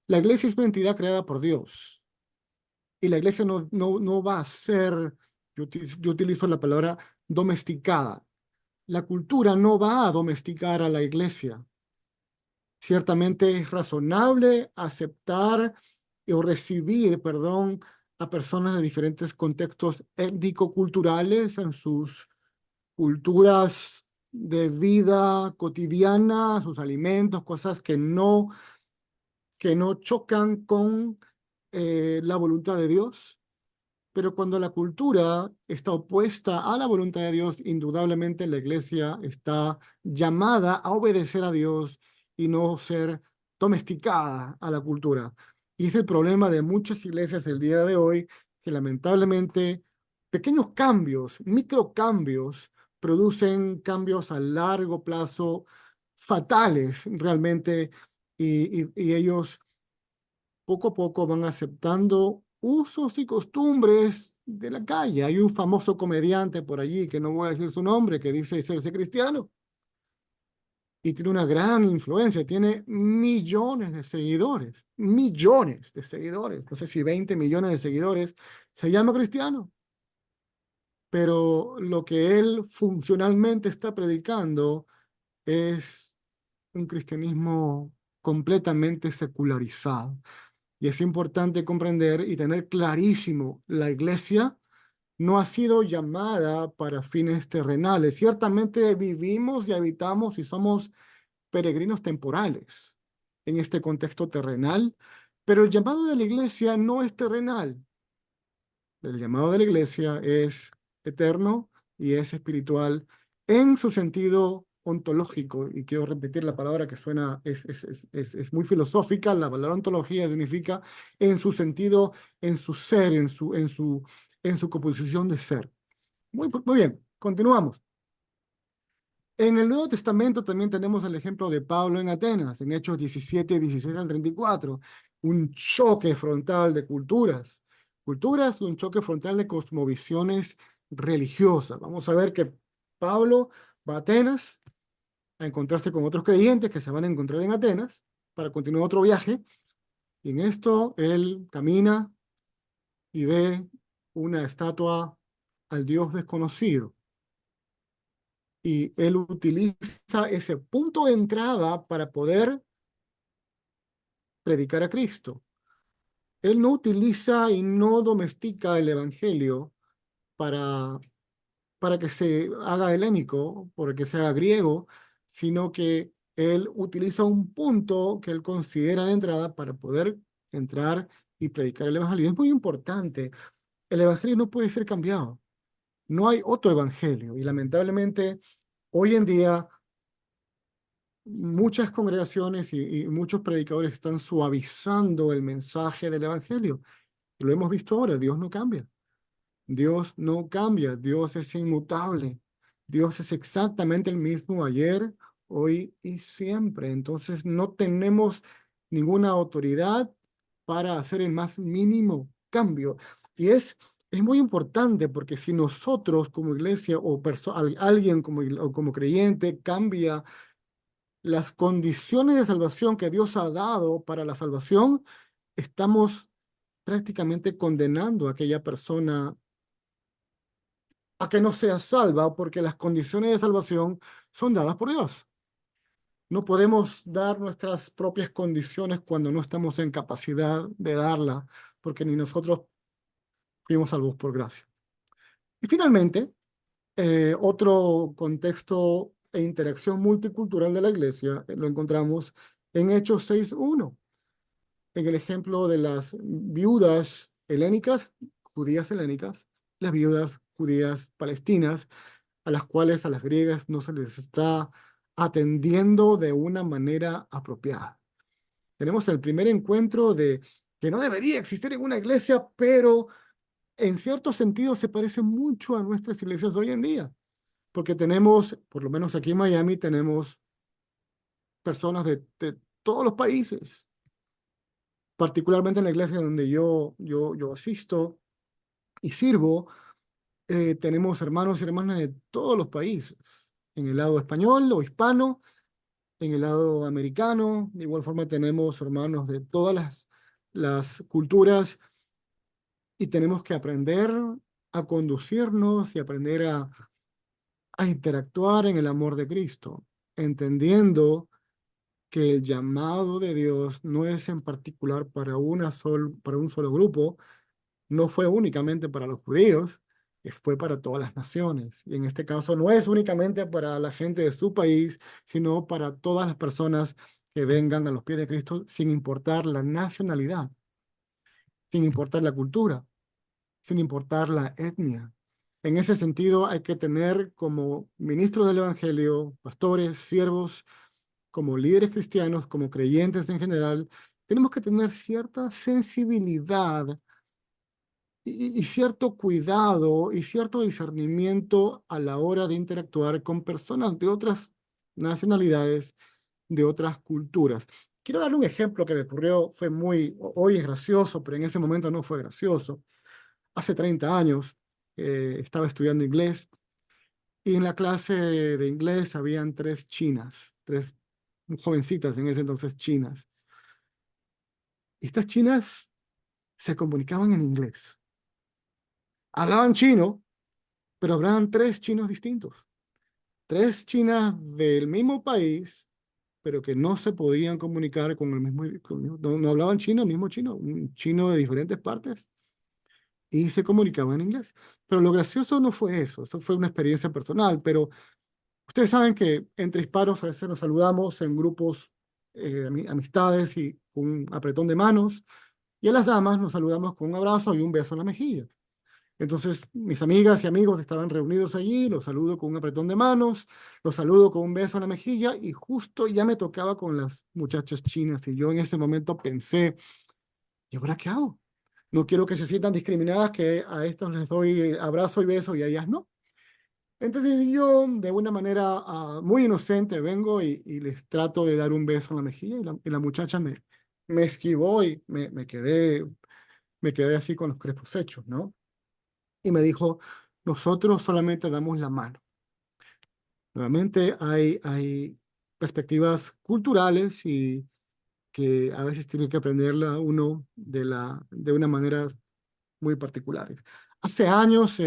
La iglesia es una entidad creada por Dios y la iglesia no va a ser, yo utilizo la palabra domesticada. La cultura no va a domesticar a la iglesia. Ciertamente es razonable aceptar o recibir, perdón, a personas de diferentes contextos étnico-culturales en sus culturas de vida cotidiana, sus alimentos, cosas que no chocan con la voluntad de Dios. Pero cuando la cultura está opuesta a la voluntad de Dios, indudablemente la iglesia está llamada a obedecer a Dios y no ser domesticada a la cultura. Y es el problema de muchas iglesias el día de hoy, que lamentablemente pequeños cambios, microcambios, producen cambios a largo plazo fatales realmente, y ellos poco a poco van aceptando usos y costumbres de la calle. Hay un famoso comediante por allí, que no voy a decir su nombre, que dice serse cristiano y tiene una gran influencia, tiene millones de seguidores, no sé si 20 millones de seguidores, se llama cristiano. pero lo que él funcionalmente está predicando es un cristianismo completamente secularizado. Y es importante comprender y tener clarísimo, la iglesia no ha sido llamada para fines terrenales. Ciertamente vivimos y habitamos y somos peregrinos temporales en este contexto terrenal, pero el llamado de la iglesia no es terrenal. El llamado de la iglesia es eterno y es espiritual en su sentido ontológico. Y quiero repetir la palabra que suena, es muy filosófica. La palabra ontología significa en su sentido, en su ser, en su composición de ser. Muy bien, continuamos. En el Nuevo Testamento también tenemos el ejemplo de Pablo en Atenas, en Hechos 17, 16 al 34, un choque frontal de culturas. Culturas, un choque frontal de cosmovisiones religiosas. Vamos a ver que Pablo va a Atenas a encontrarse con otros creyentes que se van a encontrar en Atenas para continuar otro viaje. Y en esto él camina y ve una estatua al Dios desconocido. Y él utiliza ese punto de entrada para poder predicar a Cristo. Él no utiliza y no domestica el evangelio para, para que se haga helénico, para que se haga griego, sino que él utiliza un punto que él considera de entrada para poder entrar y predicar el evangelio. Es muy importante. El evangelio no puede ser cambiado. No hay otro evangelio. Y lamentablemente, hoy en día, muchas congregaciones y muchos predicadores están suavizando el mensaje del evangelio. Lo hemos visto ahora, Dios no cambia. Dios no cambia, Dios es inmutable. Dios es exactamente el mismo ayer, hoy y siempre. Entonces no tenemos ninguna autoridad para hacer el más mínimo cambio. Y es muy importante porque si nosotros como iglesia o alguien o como creyente cambia las condiciones de salvación que Dios ha dado para la salvación, estamos prácticamente condenando a aquella persona a que no sea salva, porque las condiciones de salvación son dadas por Dios. No podemos dar nuestras propias condiciones cuando no estamos en capacidad de darla, porque ni nosotros fuimos salvos por gracia. Y finalmente, otro contexto e interacción multicultural de la iglesia lo encontramos en Hechos 6:1, en el ejemplo de las viudas helénicas, judías helénicas, las viudas judías palestinas, a las cuales a las griegas no se les está atendiendo de una manera apropiada. Tenemos el primer encuentro de que no debería existir en una iglesia, pero en cierto sentido se parece mucho a nuestras iglesias hoy en día, porque tenemos, por lo menos aquí en Miami, tenemos personas de todos los países, particularmente en la iglesia donde yo asisto y sirvo. Tenemos hermanos y hermanas de todos los países, en el lado español o hispano, en el lado americano. De igual forma tenemos hermanos de todas las culturas y tenemos que aprender a conducirnos y aprender a interactuar en el amor de Cristo, entendiendo que el llamado de Dios no es en particular para un solo grupo, no fue únicamente para los judíos, fue para todas las naciones. Y en este caso no es únicamente para la gente de su país, sino para todas las personas que vengan a los pies de Cristo sin importar la nacionalidad, sin importar la cultura, sin importar la etnia. En ese sentido hay que tener como ministros del Evangelio, pastores, siervos, como líderes cristianos, como creyentes en general, tenemos que tener cierta sensibilidad y cierto cuidado y cierto discernimiento a la hora de interactuar con personas de otras nacionalidades, de otras culturas. Quiero dar un ejemplo que me ocurrió, hoy es gracioso, pero en ese momento no fue gracioso. Hace 30 años estaba estudiando inglés y en la clase de inglés habían tres chinas, tres jovencitas en ese entonces chinas. Y estas chinas se comunicaban en inglés. Hablaban chino, pero hablaban tres chinos distintos, tres chinas del mismo país, pero que no se podían comunicar con el mismo, no hablaban chino, el mismo chino, un chino de diferentes partes, y se comunicaban en inglés. Pero lo gracioso no fue eso fue una experiencia personal, pero ustedes saben que entre hispanos a veces nos saludamos en grupos de amistades y con un apretón de manos, y a las damas nos saludamos con un abrazo y un beso en la mejilla. Entonces, mis amigas y amigos estaban reunidos allí, los saludo con un apretón de manos, los saludo con un beso en la mejilla y justo ya me tocaba con las muchachas chinas y yo en ese momento pensé, ¿y ahora qué hago? No quiero que se sientan discriminadas, que a estos les doy abrazo y beso y a ellas no. Entonces yo, de una manera muy inocente, vengo y les trato de dar un beso en la mejilla y la muchacha me esquivó y me quedé así con los crespos hechos, ¿no? Y me dijo, nosotros solamente damos la mano. Nuevamente hay perspectivas culturales y que a veces tiene que aprenderla uno de una manera muy particulares. Hace años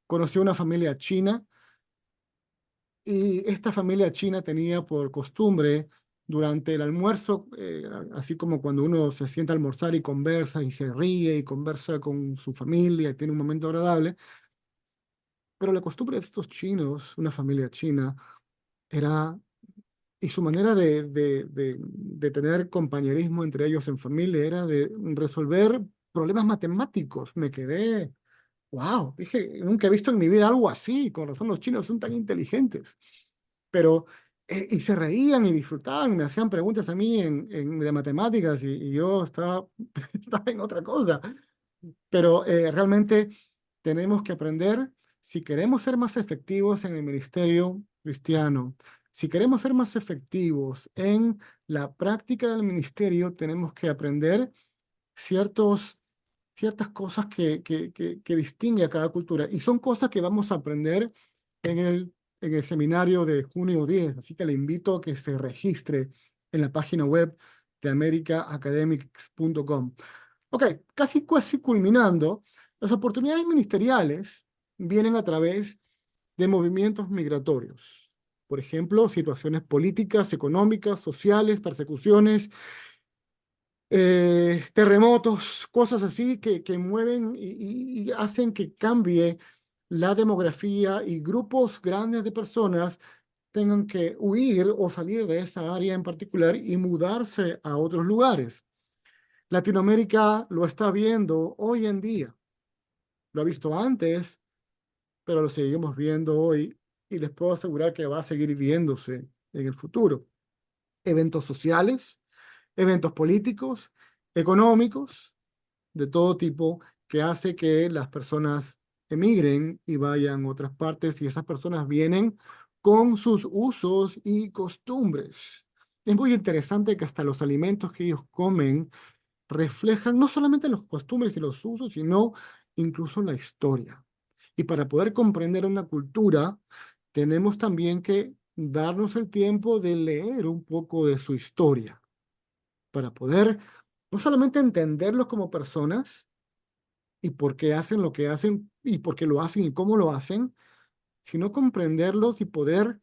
conocí a una familia china y esta familia china tenía por costumbre durante el almuerzo, así como cuando uno se sienta a almorzar y conversa y se ríe y conversa con su familia y tiene un momento agradable, pero la costumbre de estos chinos, una familia china, era, y su manera de tener compañerismo entre ellos en familia era de resolver problemas matemáticos. Me quedé, wow, dije, nunca he visto en mi vida algo así, con razón los chinos son tan inteligentes. Pero, y se reían y disfrutaban, me hacían preguntas a mí de matemáticas y yo estaba, estaba en otra cosa. Pero realmente tenemos que aprender, si queremos ser más efectivos en el ministerio cristiano, si queremos ser más efectivos en la práctica del ministerio, tenemos que aprender ciertas cosas que distingue a cada cultura. Y son cosas que vamos a aprender en el seminario de junio 10. Así que le invito a que se registre en la página web de americaacademics.com. Ok, casi culminando, las oportunidades ministeriales vienen a través de movimientos migratorios. Por ejemplo, situaciones políticas, económicas, sociales, persecuciones, terremotos, cosas así que mueven y hacen que cambie la demografía y grupos grandes de personas tengan que huir o salir de esa área en particular y mudarse a otros lugares. Latinoamérica lo está viendo hoy en día, lo ha visto antes, pero lo seguimos viendo hoy y les puedo asegurar que va a seguir viéndose en el futuro. Eventos sociales, eventos políticos, económicos, de todo tipo, que hace que las personas emigren y vayan a otras partes y esas personas vienen con sus usos y costumbres. Es muy interesante que hasta los alimentos que ellos comen reflejan no solamente los costumbres y los usos, sino incluso la historia. Y para poder comprender una cultura, tenemos también que darnos el tiempo de leer un poco de su historia, para poder no solamente entenderlos como personas y por qué hacen lo que hacen y por qué lo hacen y cómo lo hacen, sino comprenderlos y poder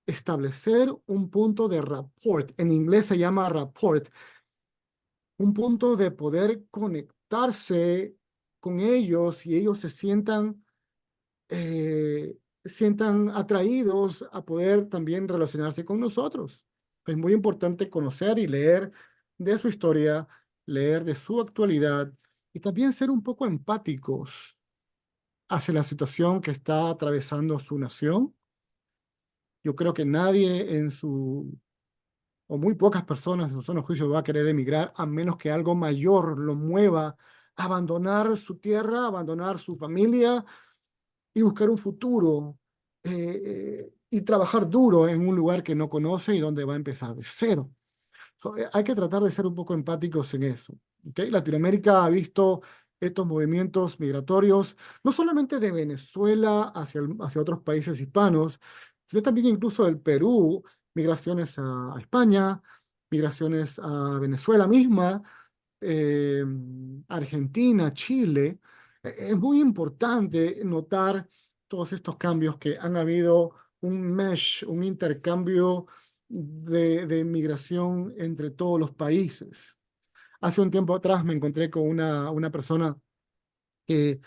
establecer un punto de rapport. En inglés se llama rapport, un punto de poder conectarse con ellos y ellos sientan atraídos a poder también relacionarse con nosotros. Es muy importante conocer y leer de su historia, leer de su actualidad y también ser un poco empáticos hacia la situación que está atravesando su nación. Yo creo que nadie o muy pocas personas en su sano juicio va a querer emigrar a menos que algo mayor lo mueva a abandonar su tierra, abandonar su familia y buscar un futuro y trabajar duro en un lugar que no conoce y donde va a empezar de cero. Hay que tratar de ser un poco empáticos en eso. ¿Okay? Latinoamérica ha visto estos movimientos migratorios, no solamente de Venezuela hacia otros países hispanos, sino también incluso del Perú, migraciones a España, migraciones a Venezuela misma, eh, Argentina, Chile. Es muy importante notar todos estos cambios que han habido un mesh, un intercambio de migración entre todos los países. Hace un tiempo atrás me encontré con una persona que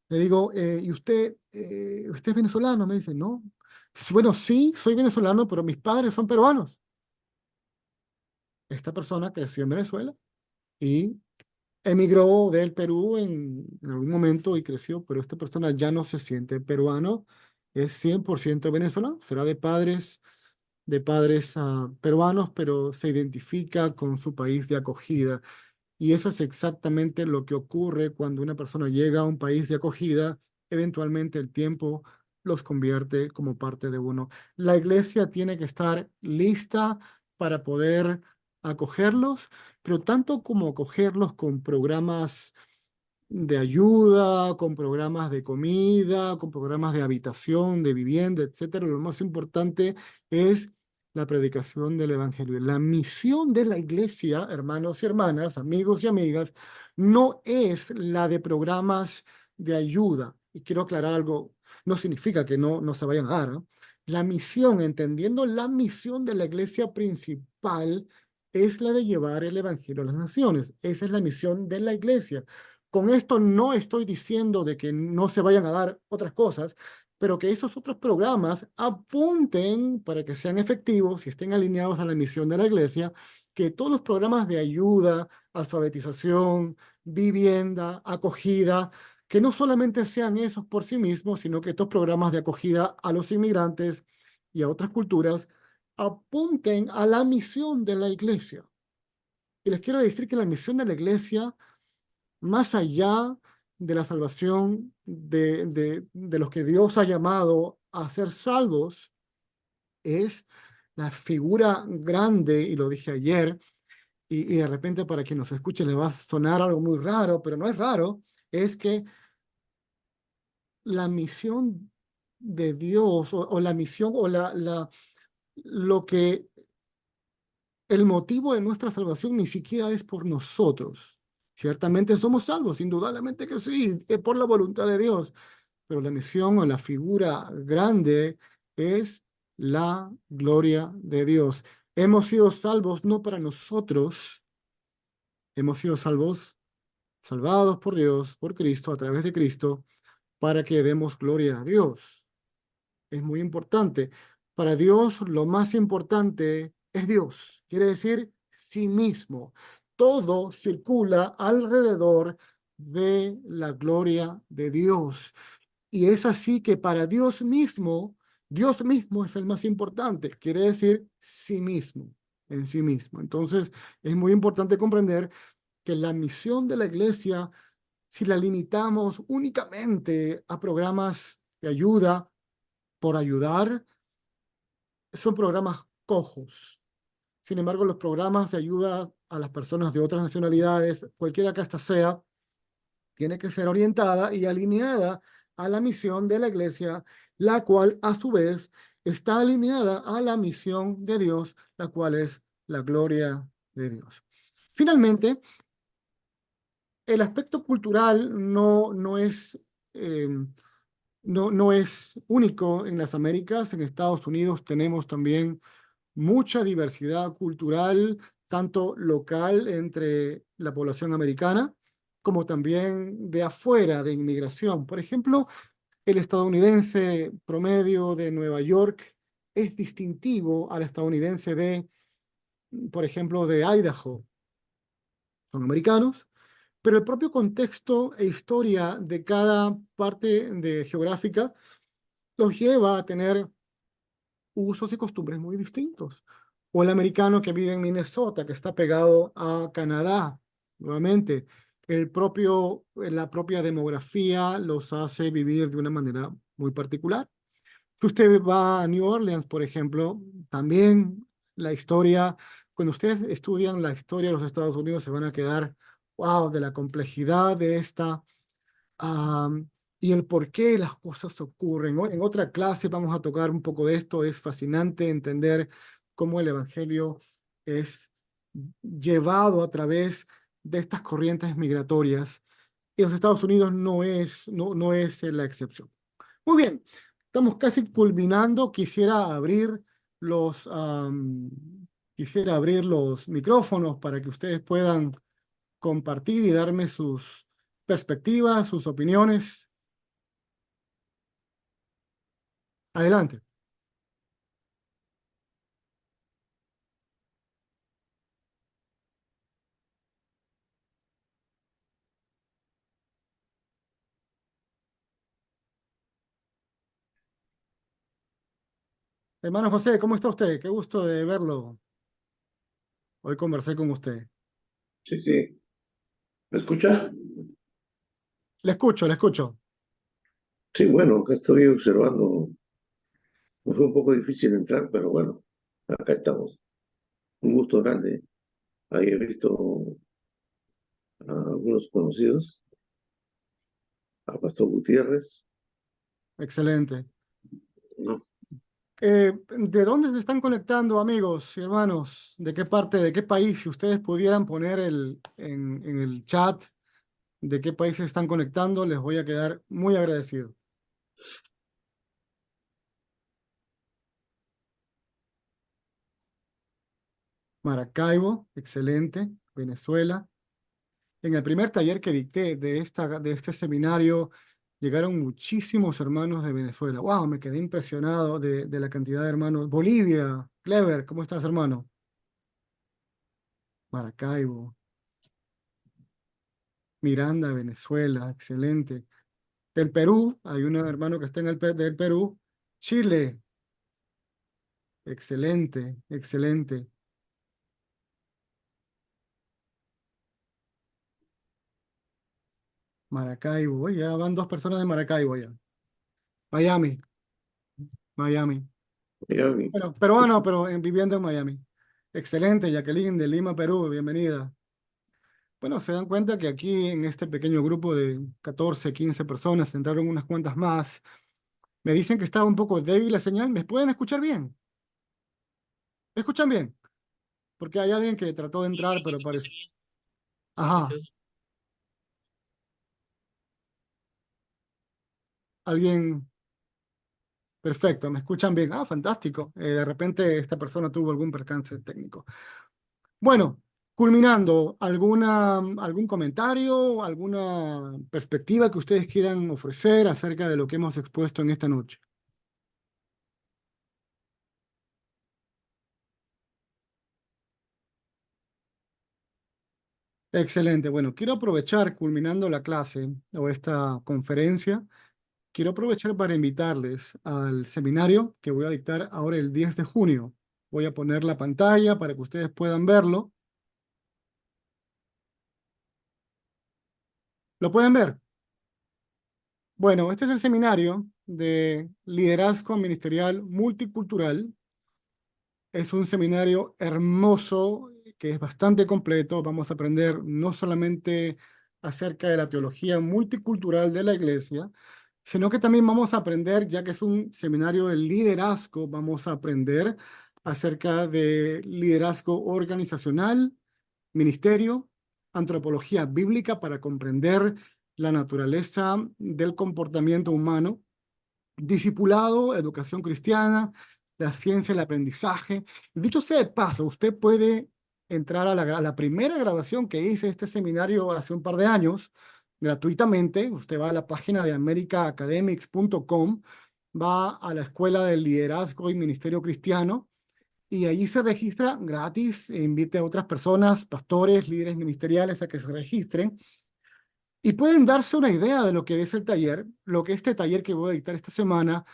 le digo, ¿y usted es venezolano? Me dice, no. Bueno, sí, soy venezolano, pero mis padres son peruanos. Esta persona creció en Venezuela y emigró del Perú en algún momento y creció, pero esta persona ya no se siente peruano, es 100% venezolano, será de padres peruanos, pero se identifica con su país de acogida. Y eso es exactamente lo que ocurre cuando una persona llega a un país de acogida, eventualmente el tiempo los convierte como parte de uno. La iglesia tiene que estar lista para poder acogerlos, pero tanto como acogerlos con programas de ayuda, con programas de comida, con programas de habitación, de vivienda, etcétera. Lo más importante es la predicación del evangelio. La misión de la iglesia, hermanos y hermanas, amigos y amigas, no es la de programas de ayuda. Y quiero aclarar algo, no significa que no se vayan a dar, ¿no? La misión, entendiendo la misión de la iglesia principal, es la de llevar el evangelio a las naciones. Esa es la misión de la iglesia. Con esto no estoy diciendo de que no se vayan a dar otras cosas, pero que esos otros programas apunten para que sean efectivos y estén alineados a la misión de la iglesia, que todos los programas de ayuda, alfabetización, vivienda, acogida, que no solamente sean esos por sí mismos, sino que estos programas de acogida a los inmigrantes y a otras culturas apunten a la misión de la iglesia. Y les quiero decir que la misión de la iglesia, más allá de la salvación de los que Dios ha llamado a ser salvos, es la figura grande, y lo dije ayer, y de repente para quien nos escuche le va a sonar algo muy raro, pero no es raro, es que la misión de Dios, o la misión, o lo que el motivo de nuestra salvación ni siquiera es por nosotros. Ciertamente somos salvos, indudablemente que sí, es por la voluntad de Dios, pero la misión o la figura grande es la gloria de Dios. Hemos sido salvos no para nosotros, hemos sido salvados por Dios, por Cristo, a través de Cristo, para que demos gloria a Dios. Es muy importante. Para Dios lo más importante es Dios, quiere decir sí mismo. Todo circula alrededor de la gloria de Dios. Y es así que para Dios mismo es el más importante, quiere decir sí mismo, en sí mismo. Entonces, es muy importante comprender que la misión de la iglesia, si la limitamos únicamente a programas de ayuda por ayudar, son programas cojos. Sin embargo, los programas de ayuda a las personas de otras nacionalidades, cualquiera que ésta sea, tiene que ser orientada y alineada a la misión de la iglesia, la cual a su vez está alineada a la misión de Dios, la cual es la gloria de Dios. Finalmente, el aspecto cultural eh, no es único en las Américas. En Estados Unidos tenemos también mucha diversidad cultural, tanto local entre la población americana, como también de afuera, de inmigración. Por ejemplo, el estadounidense promedio de Nueva York es distintivo al estadounidense por ejemplo, de Idaho. Son americanos, pero el propio contexto e historia de cada parte geográfica los lleva a tener usos y costumbres muy distintos. O el americano que vive en Minnesota, que está pegado a Canadá, nuevamente, la propia demografía los hace vivir de una manera muy particular. Si usted va a New Orleans, por ejemplo, también la historia, cuando ustedes estudian la historia de los Estados Unidos, se van a quedar, wow, de la complejidad de esta y el por qué las cosas ocurren, ¿no? En otra clase vamos a tocar un poco de esto. Es fascinante entender cómo el Evangelio es llevado a través de estas corrientes migratorias y los Estados Unidos no es la excepción. Muy bien, estamos casi culminando. Los, am, quisiera abrir los micrófonos para que ustedes puedan compartir y darme sus perspectivas, sus opiniones. Adelante. Hermano José, ¿cómo está usted? Qué gusto de verlo. Hoy conversé con usted. Sí, sí. ¿Me escucha? Le escucho, le escucho. Sí, bueno, acá estoy observando. Me fue un poco difícil entrar, pero bueno, acá estamos. Un gusto grande. Ahí he visto a algunos conocidos, a Pastor Gutiérrez, Excelente. ¿no? ¿De dónde se están conectando, amigos y hermanos? ¿De qué parte, de qué país? Si ustedes pudieran poner en el chat de qué país se están conectando, les voy a quedar muy agradecido. Maracaibo, excelente. Venezuela. En el primer taller que dicté de este seminario, llegaron muchísimos hermanos de Venezuela. ¡Wow! Me quedé impresionado de la cantidad de hermanos. Bolivia, Clever, ¿cómo estás, hermano? Maracaibo, Miranda, Venezuela, excelente. Del Perú, hay un hermano que está del Perú. Chile, excelente, excelente. Maracaibo, oye, ya van dos personas de Maracaibo ya. Miami, Miami. Miami. Bueno, peruano, pero viviendo en Miami. Excelente, Jacqueline de Lima, Perú, bienvenida. Bueno, se dan cuenta que aquí en este pequeño grupo de 14, 15 personas entraron unas cuantas más. Me dicen que estaba un poco débil la señal. ¿Me pueden escuchar bien? ¿Me escuchan bien? Porque hay alguien que trató de Sí, entrar, yo te pero escucho parece... bien. Te escucho Ajá, bien. alguien... Perfecto, me escuchan bien. Ah, fantástico. De repente esta persona tuvo algún percance técnico. Bueno, culminando, algún comentario, alguna perspectiva que ustedes quieran ofrecer acerca de lo que hemos expuesto en esta noche. Excelente. Bueno, quiero aprovechar, culminando la clase o esta conferencia, quiero aprovechar para invitarles al seminario que voy a dictar ahora el 10 de junio. Voy a poner la pantalla para que ustedes puedan verlo. ¿Lo pueden ver? Bueno, este es el seminario de liderazgo ministerial multicultural. Es un seminario hermoso que es bastante completo. Vamos a aprender no solamente acerca de la teología multicultural de la iglesia, sino que también vamos a aprender, ya que es un seminario de liderazgo, vamos a aprender acerca de liderazgo organizacional, ministerio, antropología bíblica para comprender la naturaleza del comportamiento humano, discipulado, educación cristiana, la ciencia, el aprendizaje. Dicho sea de paso, usted puede entrar a a la primera grabación que hice de este seminario hace un par de años, gratuitamente. Usted va a la página de americaacademics.com, va a la Escuela de Liderazgo y Ministerio Cristiano, y allí se registra gratis. E invite a otras personas, pastores, líderes ministeriales, a que se registren y pueden darse una idea de lo que es el taller, lo que este taller que voy a dictar esta semana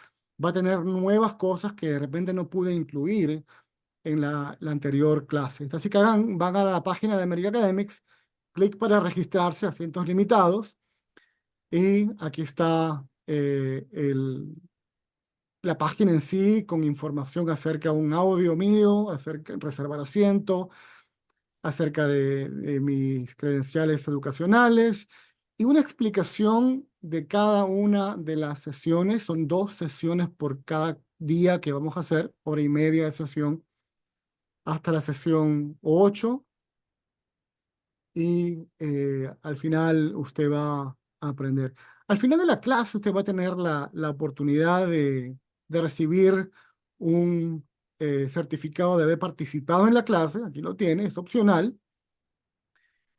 va a tener nuevas cosas que de repente no pude incluir en la anterior clase. Así que van a la página de American Academics, clic para registrarse, asientos limitados, y aquí está la página en sí con información acerca de un audio mío, acerca de reservar asiento, acerca de mis credenciales educacionales y una explicación de cada una de las sesiones. Son 2 sesiones por cada día que vamos a hacer, hora y media de sesión, hasta la sesión 8. y al final usted va a aprender. Al final de la clase usted va a tener la oportunidad de recibir un certificado de haber participado en la clase. Aquí lo tiene, es opcional.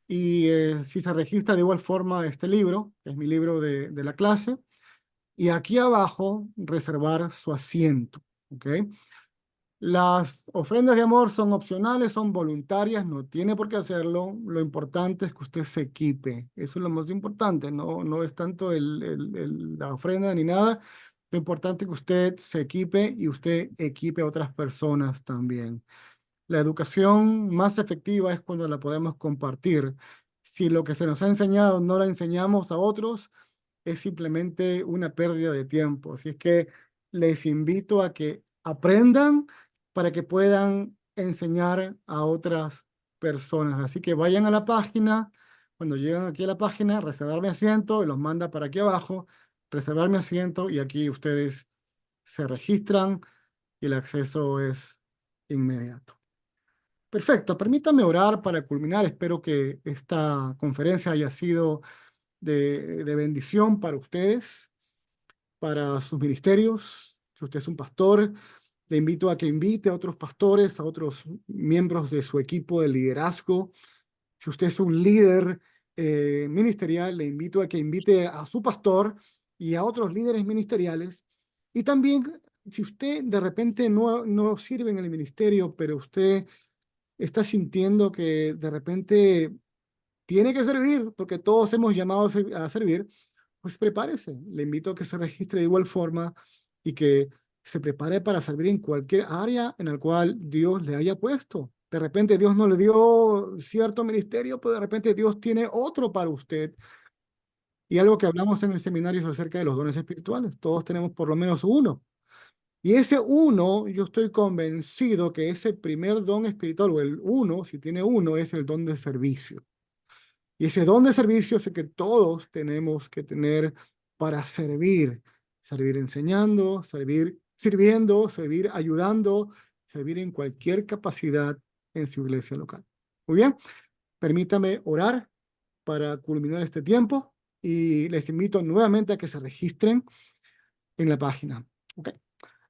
Y si se registra de igual forma este libro, que es mi libro de la clase, y aquí abajo reservar su asiento, ¿ok? Las ofrendas de amor son opcionales, son voluntarias, no tiene por qué hacerlo. Lo importante es que usted se equipe. Eso es lo más importante, no es tanto la ofrenda ni nada. Lo importante es que usted se equipe y usted equipe a otras personas también. La educación más efectiva es cuando la podemos compartir. Si lo que se nos ha enseñado no la enseñamos a otros, es simplemente una pérdida de tiempo. Así es que les invito a que aprendan para que puedan enseñar a otras personas. Así que vayan a la página, cuando llegan aquí a la página, reservar mi asiento, y los manda para aquí abajo, reservar mi asiento, y aquí ustedes se registran y el acceso es inmediato. Perfecto, permítame orar para culminar. Espero que esta conferencia haya sido de bendición para ustedes, para sus ministerios. Si usted es un pastor, le invito a que invite a otros pastores, a otros miembros de su equipo de liderazgo. Si usted es un líder ministerial, le invito a que invite a su pastor y a otros líderes ministeriales. Y también, si usted de repente no sirve en el ministerio, pero usted está sintiendo que de repente tiene que servir, porque todos hemos llamado a servir, pues prepárese. Le invito a que se registre de igual forma y que se prepare para servir en cualquier área en la cual Dios le haya puesto. De repente Dios no le dio cierto ministerio, pero de repente Dios tiene otro para usted. Y algo que hablamos en el seminario es acerca de los dones espirituales. Todos tenemos por lo menos uno. Y ese uno, yo estoy convencido que ese primer don espiritual, o el uno, si tiene uno, es el don de servicio. Y ese don de servicio es el que todos tenemos que tener para servir. Servir enseñando, servir sirviendo, servir ayudando, servir en cualquier capacidad en su iglesia local. Muy bien, permítame orar para culminar este tiempo y les invito nuevamente a que se registren en la página. ¿Ok?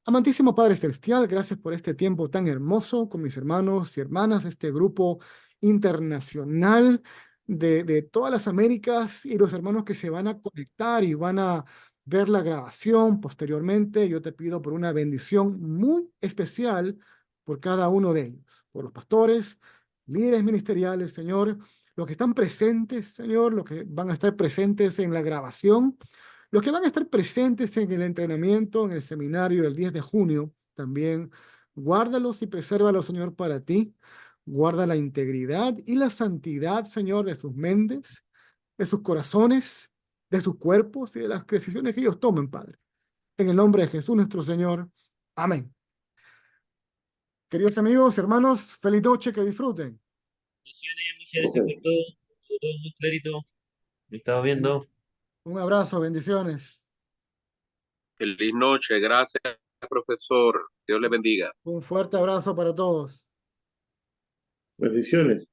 Amantísimo Padre Celestial, gracias por este tiempo tan hermoso con mis hermanos y hermanas, este grupo internacional de todas las Américas y los hermanos que se van a conectar y van a ver la grabación posteriormente. Yo te pido por una bendición muy especial por cada uno de ellos, por los pastores, líderes ministeriales, Señor, los que están presentes, Señor, los que van a estar presentes en la grabación, los que van a estar presentes en el entrenamiento, en el seminario del 10 de junio, también guárdalos y presérvalos, Señor, para ti. Guarda la integridad y la santidad, Señor, de sus mentes, de sus corazones, de sus cuerpos y de las decisiones que ellos tomen, Padre. En el nombre de Jesús, nuestro Señor. Amén. Queridos amigos, hermanos, feliz noche, que disfruten. Muchas gracias por todo muy clarito. Me estaba viendo. Un abrazo, bendiciones. Feliz noche, gracias, profesor. Dios le bendiga. Un fuerte abrazo para todos. Bendiciones.